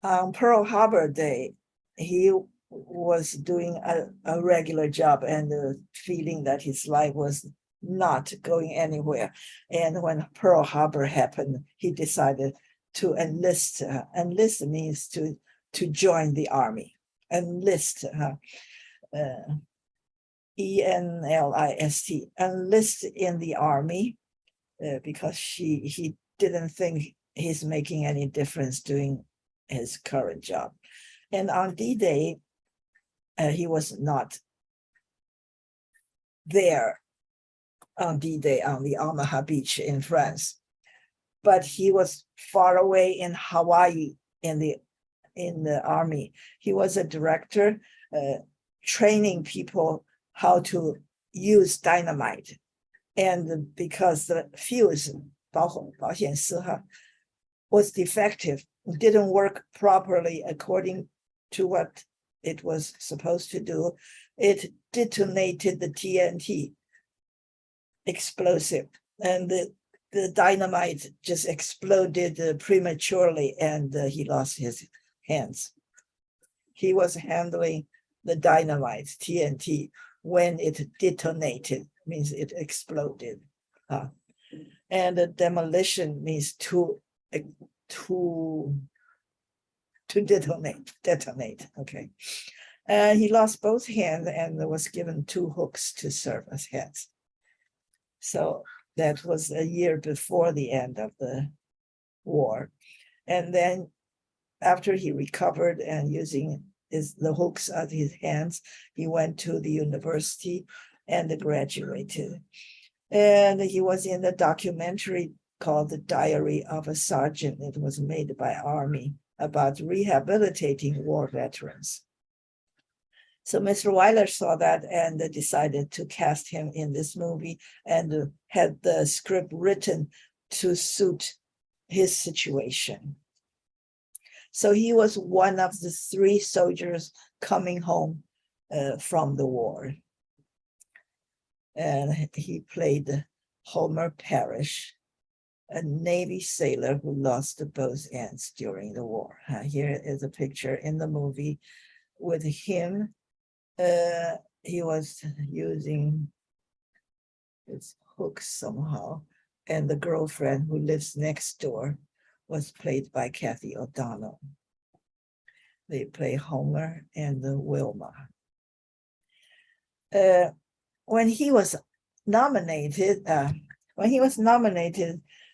Pearl Harbor Day, he was doing a regular job and feeling that his life was not going anywhere. And when Pearl Harbor happened, he decided to enlist. Enlist means to join the army. Enlist, E-N-L-I-S-T, enlist in the army, because he didn't think he's making any difference doing his current job. And on D-Day, he was not there on D-Day on the Omaha Beach in France, but he was far away in Hawaii in the army. He was a director training people how to use dynamite. And because the fuse, 保险丝, was defective, didn't work properly according to what it was supposed to do, it detonated the TNT explosive, and the dynamite just exploded prematurely, and he lost his hands. He was handling the dynamite, TNT, when it detonated, means it exploded. And the demolition means to detonate, okay. He lost both hands and was given 2 hooks to serve as hands. So that was a year before the end of the war. And then after he recovered and using the hooks of his hands, he went to the university and graduated. And he was in the documentary called The Diary of a Sergeant. It was made by Army about rehabilitating war veterans. So Mr. Weiler saw that and decided to cast him in this movie and had the script written to suit his situation. So he was one of the 3 soldiers coming home from the war. And he played Homer Parrish, a Navy sailor who lost both ends during the war. Here is a picture in the movie with him. He was using his hooks somehow, and the girlfriend who lives next door was played by Kathy O'Donnell. They play Homer and Wilma. When he was nominated,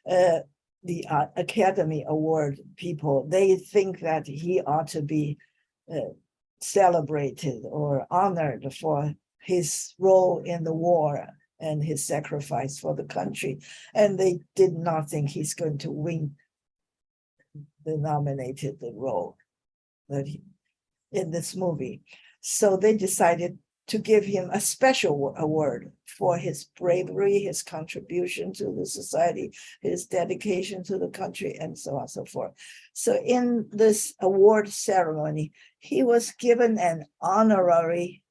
the Academy Award people, they think that he ought to be celebrated or honored for his role in the war and his sacrifice for the country. And they did not think he's going to win the nominated role that in this movie. So they decided to give him a special award for his bravery, his contribution to the society, his dedication to the country, and so on and so forth. So in this award ceremony, he was given an honorary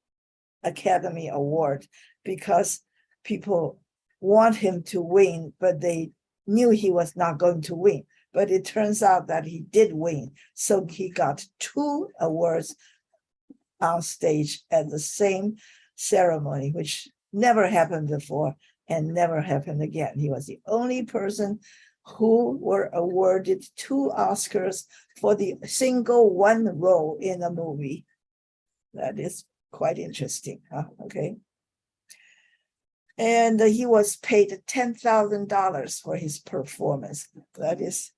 Academy Award because people want him to win, but they knew he was not going to win. But it turns out that he did win. So he got 2 awards on stage at the same ceremony, which never happened before and never happened again. He was the only person who were awarded 2 Oscars for the single one role in a movie. That is quite interesting, huh? Okay. And he was paid $10,000 for his performance. That is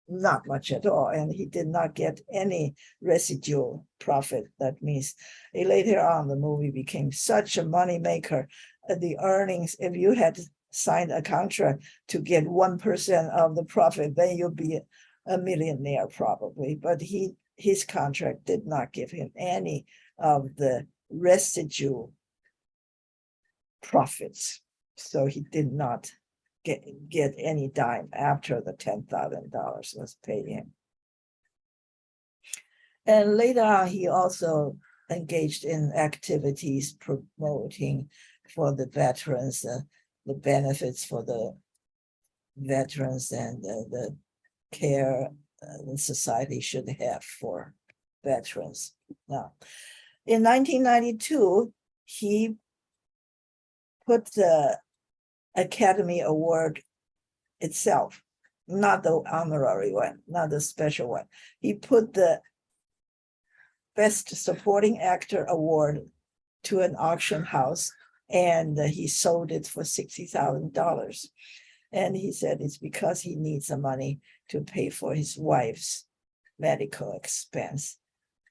not much at all, and he did not get any residual profit. That means later on the movie became such a money maker. The earnings, if you had signed a contract to get 1% of the profit, then you'll be a millionaire probably. But his contract did not give him any of the residual profits, so he did not get any dime after the $10,000 was paid in. And later on, he also engaged in activities promoting for the veterans, the benefits for the veterans and the care the society should have for veterans. Now, in 1992, he put the Academy Award itself, not the honorary one, not the special one. He put the Best Supporting Actor Award to an auction house, and he sold it for $60,000. And he said it's because he needs the money to pay for his wife's medical expense.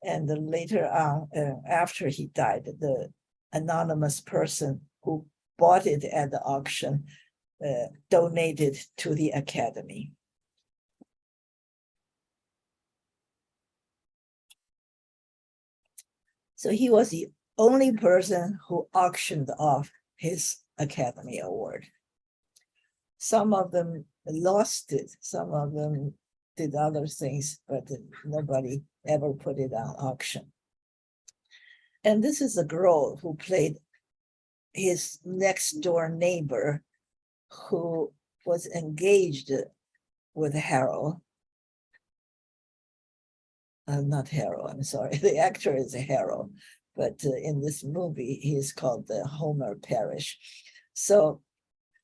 And later on, after he died, the anonymous person who bought it at the auction donated to the Academy. So he was the only person who auctioned off his Academy Award. Some of them lost it, some of them did other things, but nobody ever put it on auction. And this is a girl who played his next door neighbor, who was engaged with Harold. Not Harold, I'm sorry. The actor is Harold, but in this movie, he is called Homer Parrish. So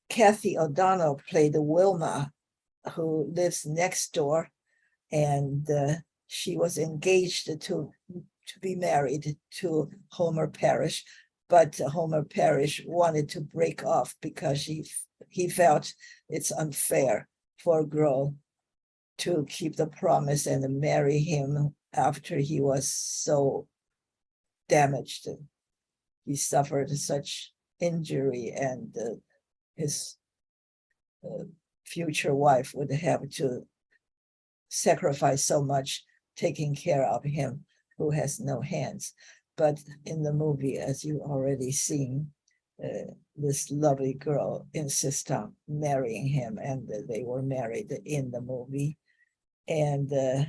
Kathy O'Donnell played Wilma, who lives next door, and she was engaged to be married to Homer Parrish, but Homer Parrish wanted to break off because he felt it's unfair for a girl to keep the promise and marry him after he was so damaged. He suffered such injury, and his future wife would have to sacrifice so much taking care of him who has no hands. But in the movie, as you already seen, this lovely girl insists on marrying him, and they were married in the movie. And the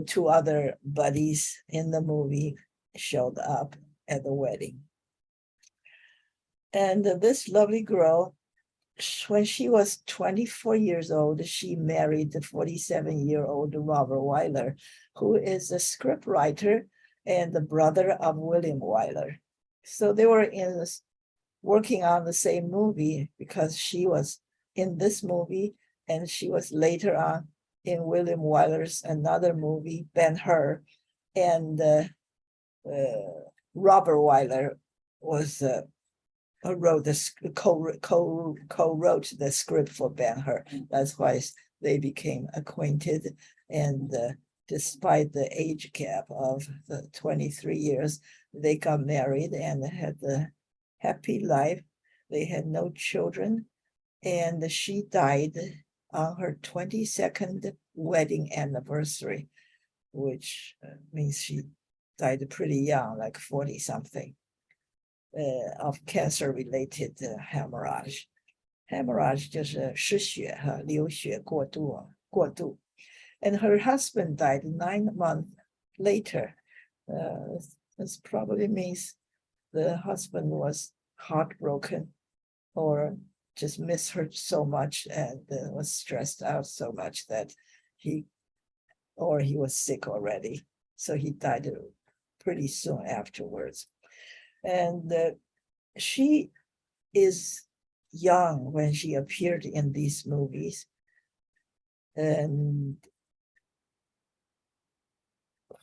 2 other buddies in the movie showed up at the wedding. And this lovely girl, when she was 24 years old, she married the 47-year-old Robert Weiler, who is a scriptwriter and the brother of William Weiler. So they were working on the same movie because she was in this movie, and she was later on in William Wyler's another movie, BenHur, and Robert Weiler was co-wrote the script for BenHur. That's why they became acquainted, and despite the age gap of 23 years, they got married and had a happy life. They had no children, and she died on her 22nd wedding anniversary, which means she died pretty young, like 40 something, of cancer-related hemorrhage. Hemorrhage 就是失血哈，流血过度。And her husband died 9 months later. This probably means the husband was heartbroken or just missed her so much and was stressed out so much that he was sick already. So he died pretty soon afterwards. And she is young when she appeared in these movies. And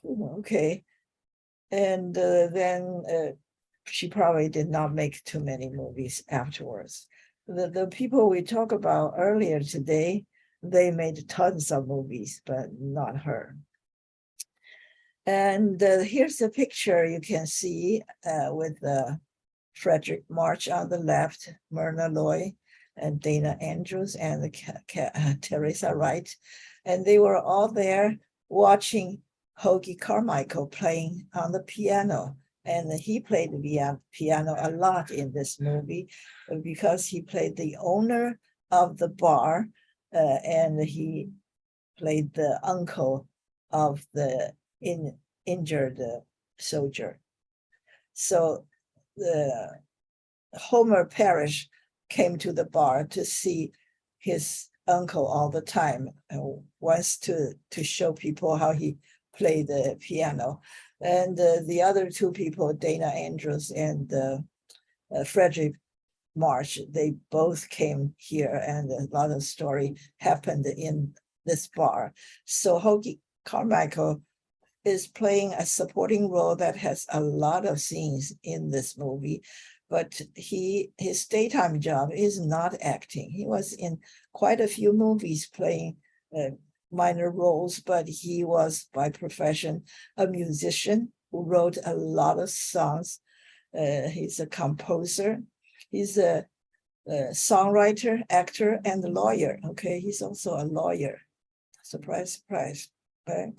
okay. And then she probably did not make too many movies afterwards. The people we talked about earlier today, they made tons of movies, but not her. And here's a picture you can see with Frederick March on the left, Myrna Loy, and Dana Andrews, and Teresa Wright. And they were all there watching Hoagy Carmichael playing on the piano. And he played the piano a lot in this movie because he played the owner of the bar and he played the uncle of the injured soldier. So the Homer Parrish came to the bar to see his uncle all the time and wants to show people how he played the piano. And the other two people, Dana Andrews and Frederick March, they both came here and a lot of story happened in this bar. So Hoagy Carmichael is playing a supporting role that has a lot of scenes in this movie, but his daytime job is not acting. He was in quite a few movies playing minor roles, but he was by profession a musician who wrote a lot of songs. He's a composer. He's a songwriter, actor, and a lawyer. Okay, he's also a lawyer. Surprise, surprise. Okay.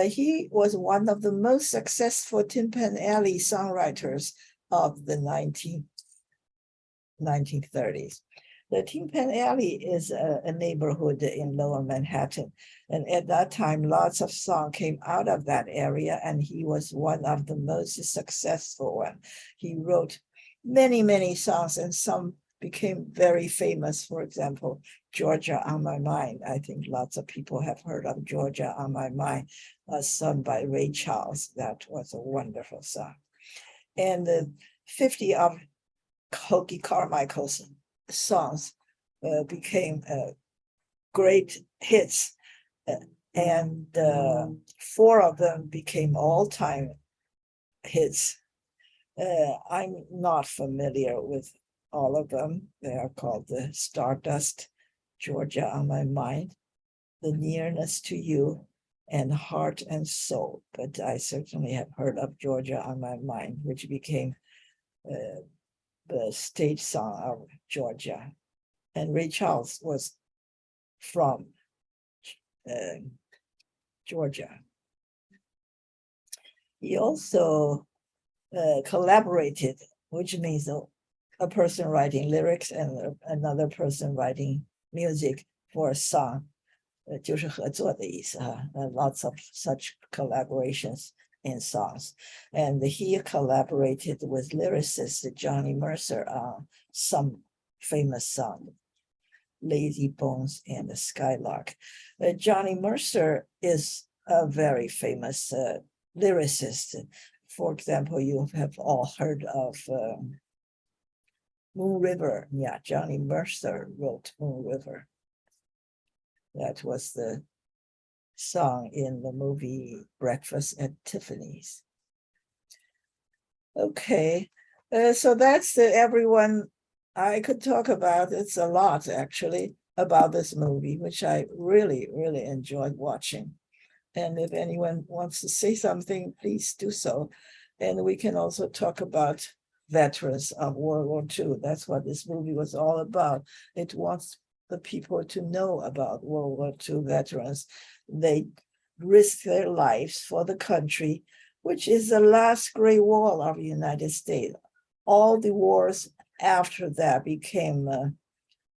He was one of the most successful Tin Pan Alley songwriters of the 1930s. The Tin Pan Alley is a neighborhood in Lower Manhattan. And at that time, lots of songs came out of that area, and he was one of the most successful ones. He wrote many, many songs, and some became very famous. For example, Georgia on My Mind. I think lots of people have heard of Georgia on My Mind, sung by Ray Charles. That was a wonderful song. And 50 of Hoagy Carmichael's songs became great hits, and 4 of them became all-time hits. I'm not familiar with all of them. They are called the Stardust, Georgia on My Mind, The Nearness to You, and Heart and Soul. But I certainly have heard of Georgia on My Mind, which became the state song of Georgia. And Ray Charles was from Georgia. He also collaborated, which means a person writing lyrics and another person writing music for a song. 就是合作的意思哈. Lots of such collaborations in songs. And he collaborated with lyricist Johnny Mercer on some famous songs, Lazy Bones and the Skylark. Johnny Mercer is a very famous lyricist. For example, you have all heard of Moon River. Yeah, Johnny Mercer wrote Moon River. That was the song in the movie Breakfast at Tiffany's. Okay, so that's everyone I could talk about. It's a lot, actually, about this movie, which I really, really enjoyed watching. And if anyone wants to say something, please do so. And we can also talk about veterans of World War II. That's what this movie was all about. It wants the people to know about World War II veterans. They risked their lives for the country which is the last great war of the United States. All the wars after that became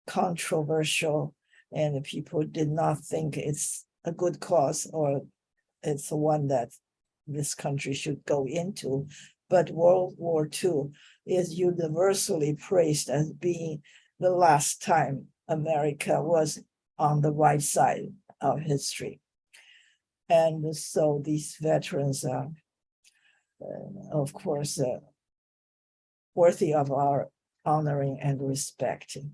controversial, and people did not think it's a good cause or it's the one that this country should go into. But World War II is universally praised as being the last time America was on the right side of history. And so these veterans are, of course, worthy of our honoring and respecting.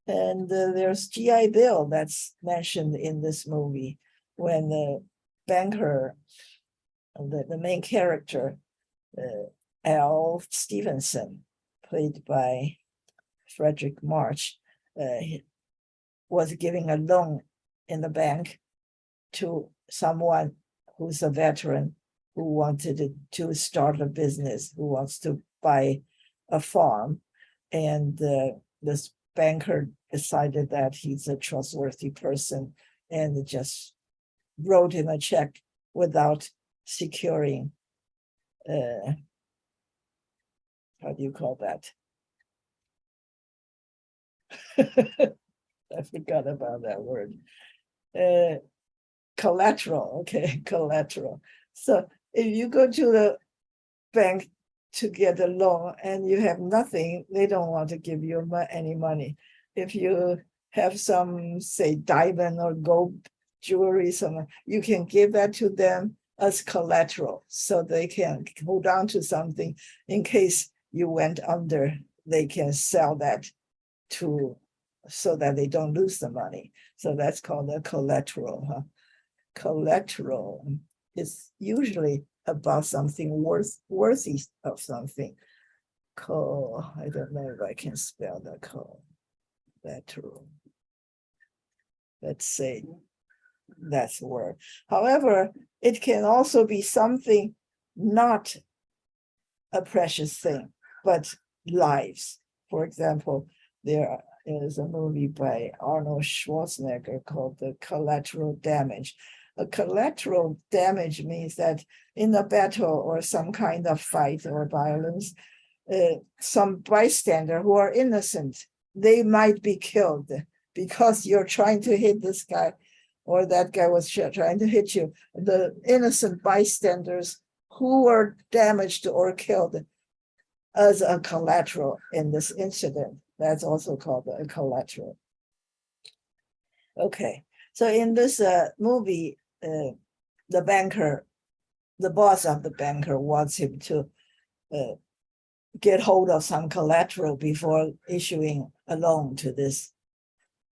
And there's GI Bill that's mentioned in this movie when BenHur, the main character, Al Stevenson, played by Frederick March, was giving a loan in the bank to someone who's a veteran who wanted to start a business, who wants to buy a farm. And this banker decided that he's a trustworthy person and just wrote him a check without securing, how do you call that? I forgot about that word. Collateral, okay, collateral. So if you go to the bank to get a loan and you have nothing, they don't want to give you any money. If you have some, say, diamond or gold jewelry, you can give that to them as collateral so they can hold on to something in case you went under. They can sell that so that they don't lose the money. So that's called a collateral. Collateral is usually about something worthy of something. I don't know if I can spell the collateral. Let's say that's the word. However, it can also be something not a precious thing, but lives. For example, there is a movie by Arnold Schwarzenegger called The Collateral Damage. A collateral damage means that in a battle or some kind of fight or violence, some bystander who are innocent, they might be killed because you're trying to hit this guy or that guy was trying to hit you. The innocent bystanders who were damaged or killed as a collateral in this incident, that's also called a collateral. Okay, so in this movie, the banker, the boss of the banker wants him to get hold of some collateral before issuing a loan to this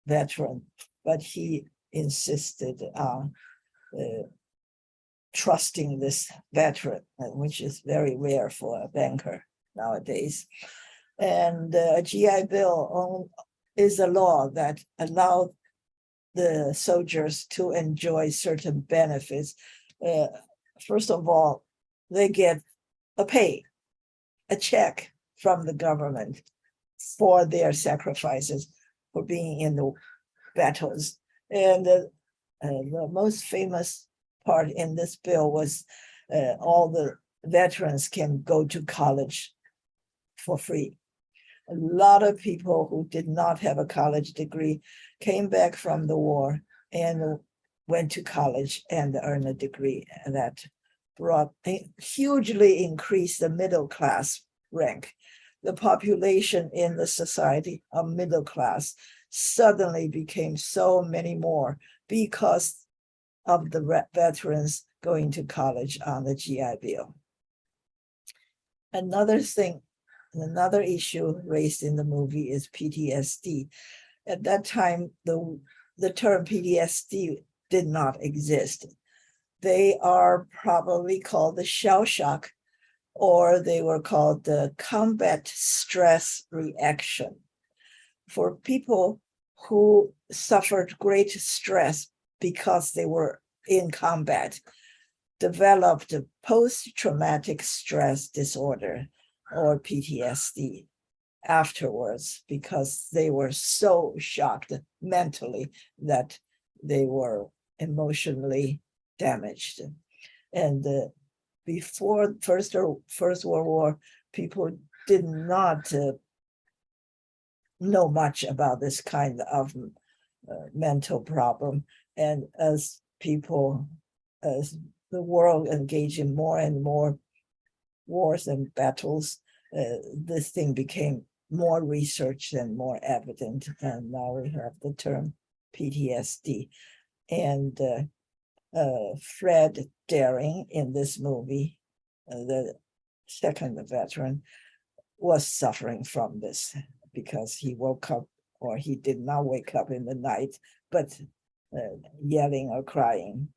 veteran, but he insisted on trusting this veteran, which is very rare for a banker nowadays. And a GI Bill is a law that allowed the soldiers to enjoy certain benefits. First of all, they get a check from the government for their sacrifices for being in the battles. And the most famous part in this bill was all the veterans can go to college for free. A lot of people who did not have a college degree came back from the war and went to college and earned a degree, and that hugely increased the middle class rank. The population in the society of middle class suddenly became so many more because of the veterans going to college on the GI Bill. Another issue raised in the movie is PTSD. At that time, the term PTSD did not exist. They are probably called the shell shock, or they were called the combat stress reaction. For people who suffered great stress because they were in combat, developed a post-traumatic stress disorder, or PTSD, afterwards, because they were so shocked mentally that they were emotionally damaged. And before First World War, people did not know much about this kind of mental problem. And as the world engaged in more and more wars and battles, this thing became more researched and more evident. And now we have the term PTSD. And Fred Daring in this movie, the second veteran, was suffering from this because he woke up, or he did not wake up in the night, but yelling or crying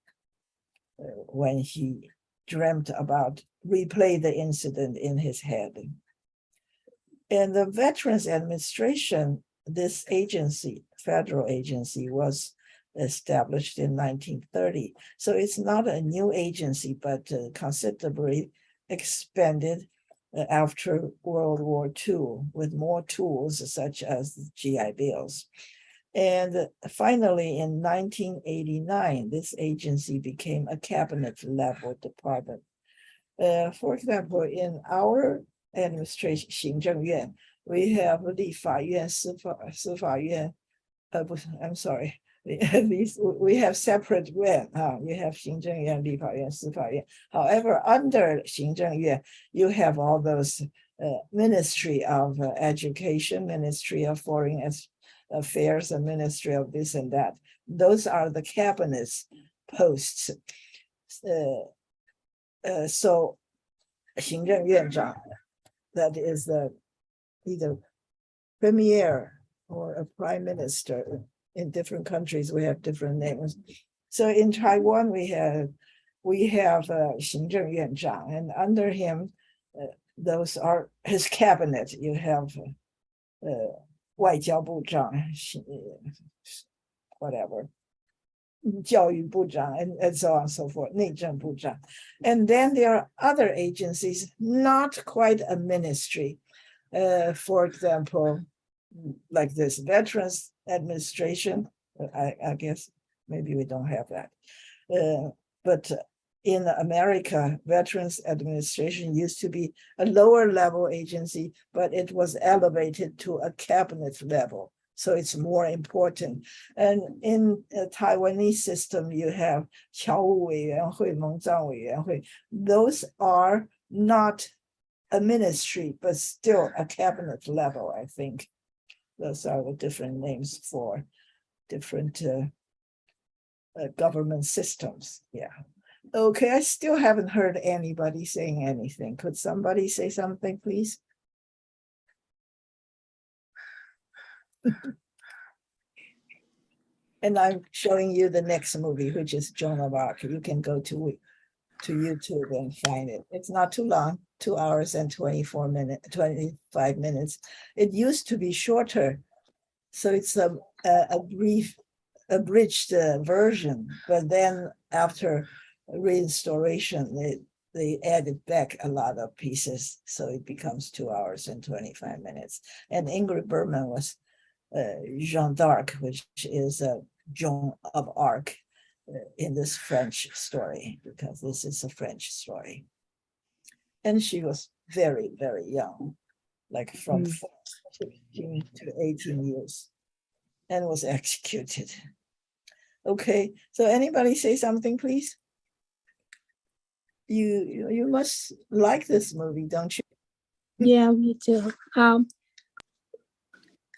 when he dreamt about replay the incident in his head. And the Veterans Administration, this agency, federal agency, was established in 1930. So it's not a new agency, but considerably expanded after World War II with more tools such as GI Bills. And finally, in 1989, this agency became a cabinet level department. For example, in our administration, 行政院, we have 立法院, 司法院, I'm sorry, these, we have separate yuan. You have 行政院, 立法院, 司法院. However, under 行政院, you have all those Ministry of Education, Ministry of Foreign Affairs, and Ministry of this and that. Those are the cabinet's posts. So 行政院长, that is the either premier or a prime minister. In different countries, we have different names. So in Taiwan, we have 行政院长, and under him, those are his cabinet. You have 外交部长, whatever, 教育部长, and so on and so forth, 内政部长. And then there are other agencies, not quite a ministry. For example, like this Veterans Administration, I guess maybe we don't have that. But in America, Veterans Administration used to be a lower level agency, but it was elevated to a cabinet level. So it's more important. And in a Taiwanese system, you have 侨务委员会, 蒙藏委员会. Those are not a ministry, but still a cabinet level, I think. Those are the different names for different government systems. Yeah. Okay, I still haven't heard anybody saying anything. Could somebody say something, please? And I'm showing you the next movie, which is Joan of Arc. You can go to YouTube and find it. It's not too long, 2 hours and 25 minutes. It used to be shorter. So it's a brief, abridged version, but then after restoration, they added back a lot of pieces. So it becomes 2 hours and 25 minutes. And Ingrid Bergman was Jeanne d'Arc, which is Joan of Arc in this French story, because this is a French story. And she was very, very young, like from 15 to 18 years, and was executed. Okay, so anybody say something, please? You must like this movie, don't you? Yeah, we do.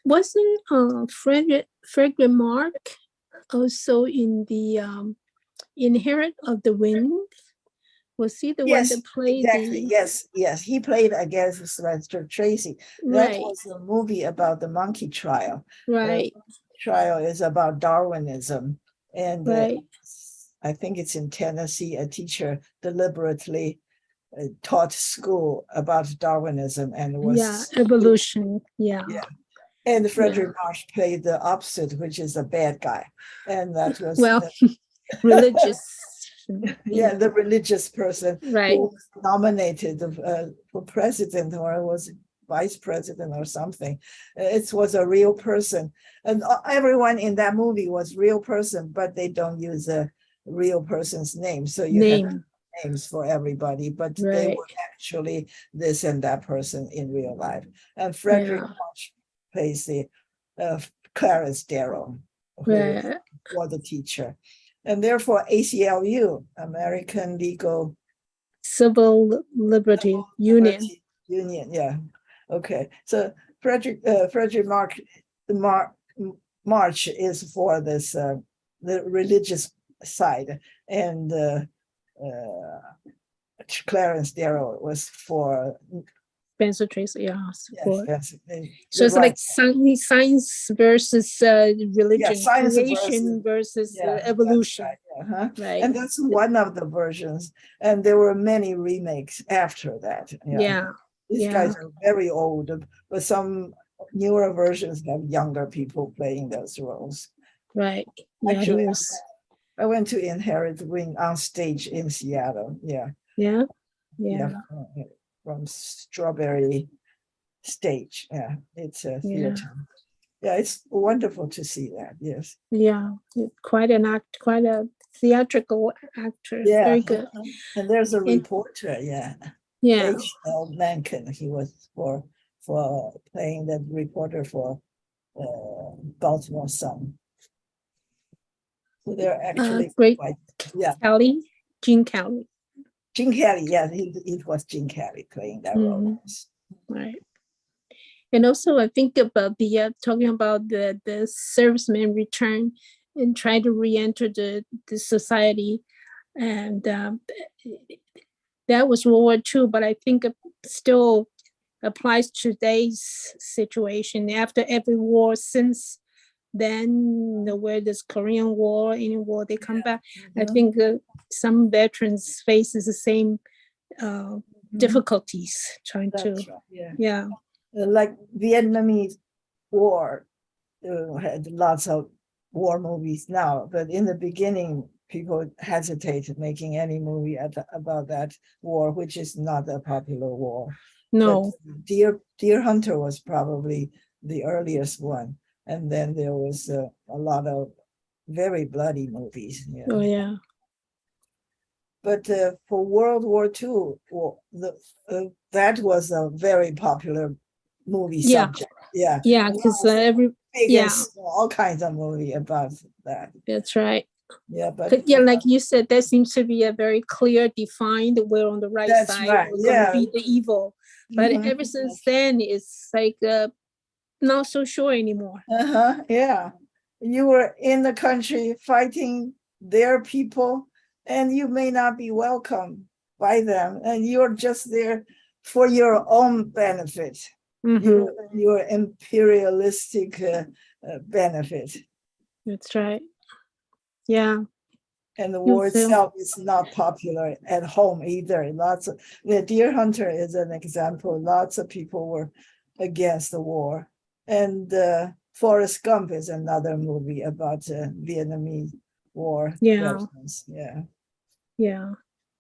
Wasn't Frederick March also in the Inherit of the Wind? Was he the one that played exactly. the... Yes, he played against Sylvester Tracy. That was a movie about the monkey trial. Right. Trial is about Darwinism, and Right. I think it's in Tennessee. A teacher deliberately taught school about Darwinism and was evolution. Yeah. And Frederick March played the opposite, which is a bad guy, and that was religious. Yeah, the religious person who was nominated for president or was vice president or something. It was a real person, and everyone in that movie was real person, but they don't use a real person's name. So you have names for everybody, but they Right. were actually this and that person in real life. And Frederick Yeah. March plays the Clarence Darrow, who Right. was the teacher. And therefore, ACLU, American Legal Civil Liberty Union. Liberty Union, yeah. Okay, so Frederick March is for this the religious side, and Clarence Darrow was for Spencer Tracy, yeah. yes, So it's like science versus religion, science creation versus evolution. Right. Right. And that's one of the versions. And there were many remakes after that. Yeah. These guys are very old, but some newer versions have younger people playing those roles. Right. Yeah, Actually, he was. I went to Inherit Wing on stage in Seattle. Yeah. From Strawberry Stage. Yeah, it's a theater. Yeah, it's wonderful to see that. Yes. Yeah, quite a theatrical actor. Yeah. Very good. And there's a reporter. Yeah. H.L. Mencken. He was for playing the reporter for Baltimore Sun. So they're actually great. Gene Kelly. Gene Kelly, yeah, it was Gene Kelly playing that role. Right. And also, I think about the talking about the servicemen return and try to re-enter the society, and that was World War II. But I think it still applies to today's situation. After every war since then, where there's Korean War, any war, they come back. I think some veterans faces the same difficulties trying to. Right. Like Vietnamese War had lots of war movies now, but in the beginning, people hesitated making any movie about that war, which is not a popular war. No. But Deer Hunter was probably the earliest one, and then there was a lot of very bloody movies. Yeah. Oh yeah. But for World War II, that was a very popular movie subject. Yeah. Yeah, because all kinds of movie about that. That's right. Yeah, but like you said, there seems to be a very clear, defined. We're on the right side. Right. We're going to beat the evil. But ever since then, it's like not so sure anymore. Yeah, you were in the country fighting their people, and you may not be welcomed by them, and you're just there for your own benefit. Your imperialistic benefit. That's right. Yeah. And the war itself is not popular at home either. The Deer Hunter is an example. Lots of people were against the war. And Forrest Gump is another movie about Vietnamese War. Veterans. Yeah.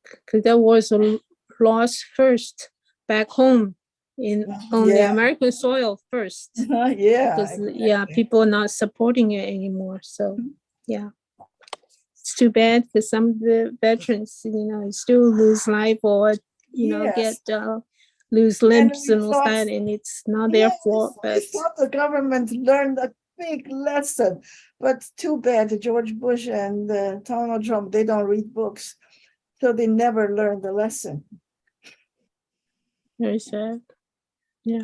Because that was lost first back home on the American soil first. Because people are not supporting it anymore. So it's too bad because some of the veterans, still lose life or get lose limbs and all that, and it's not their fault. But the government learned a big lesson, but too bad George Bush and Donald Trump, they don't read books, so they never learned the lesson. Very sad. Yeah.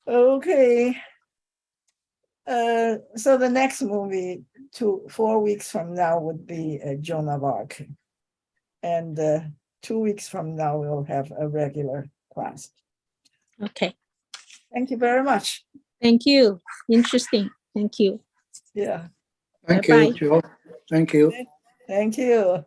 Okay. So the next movie 4 weeks from now would be Joan of Arc. And 2 weeks from now, we'll have a regular class. Okay. Thank you very much. Thank you. Interesting. Thank you. Yeah. Thank you, Joe. Thank you. Thank you.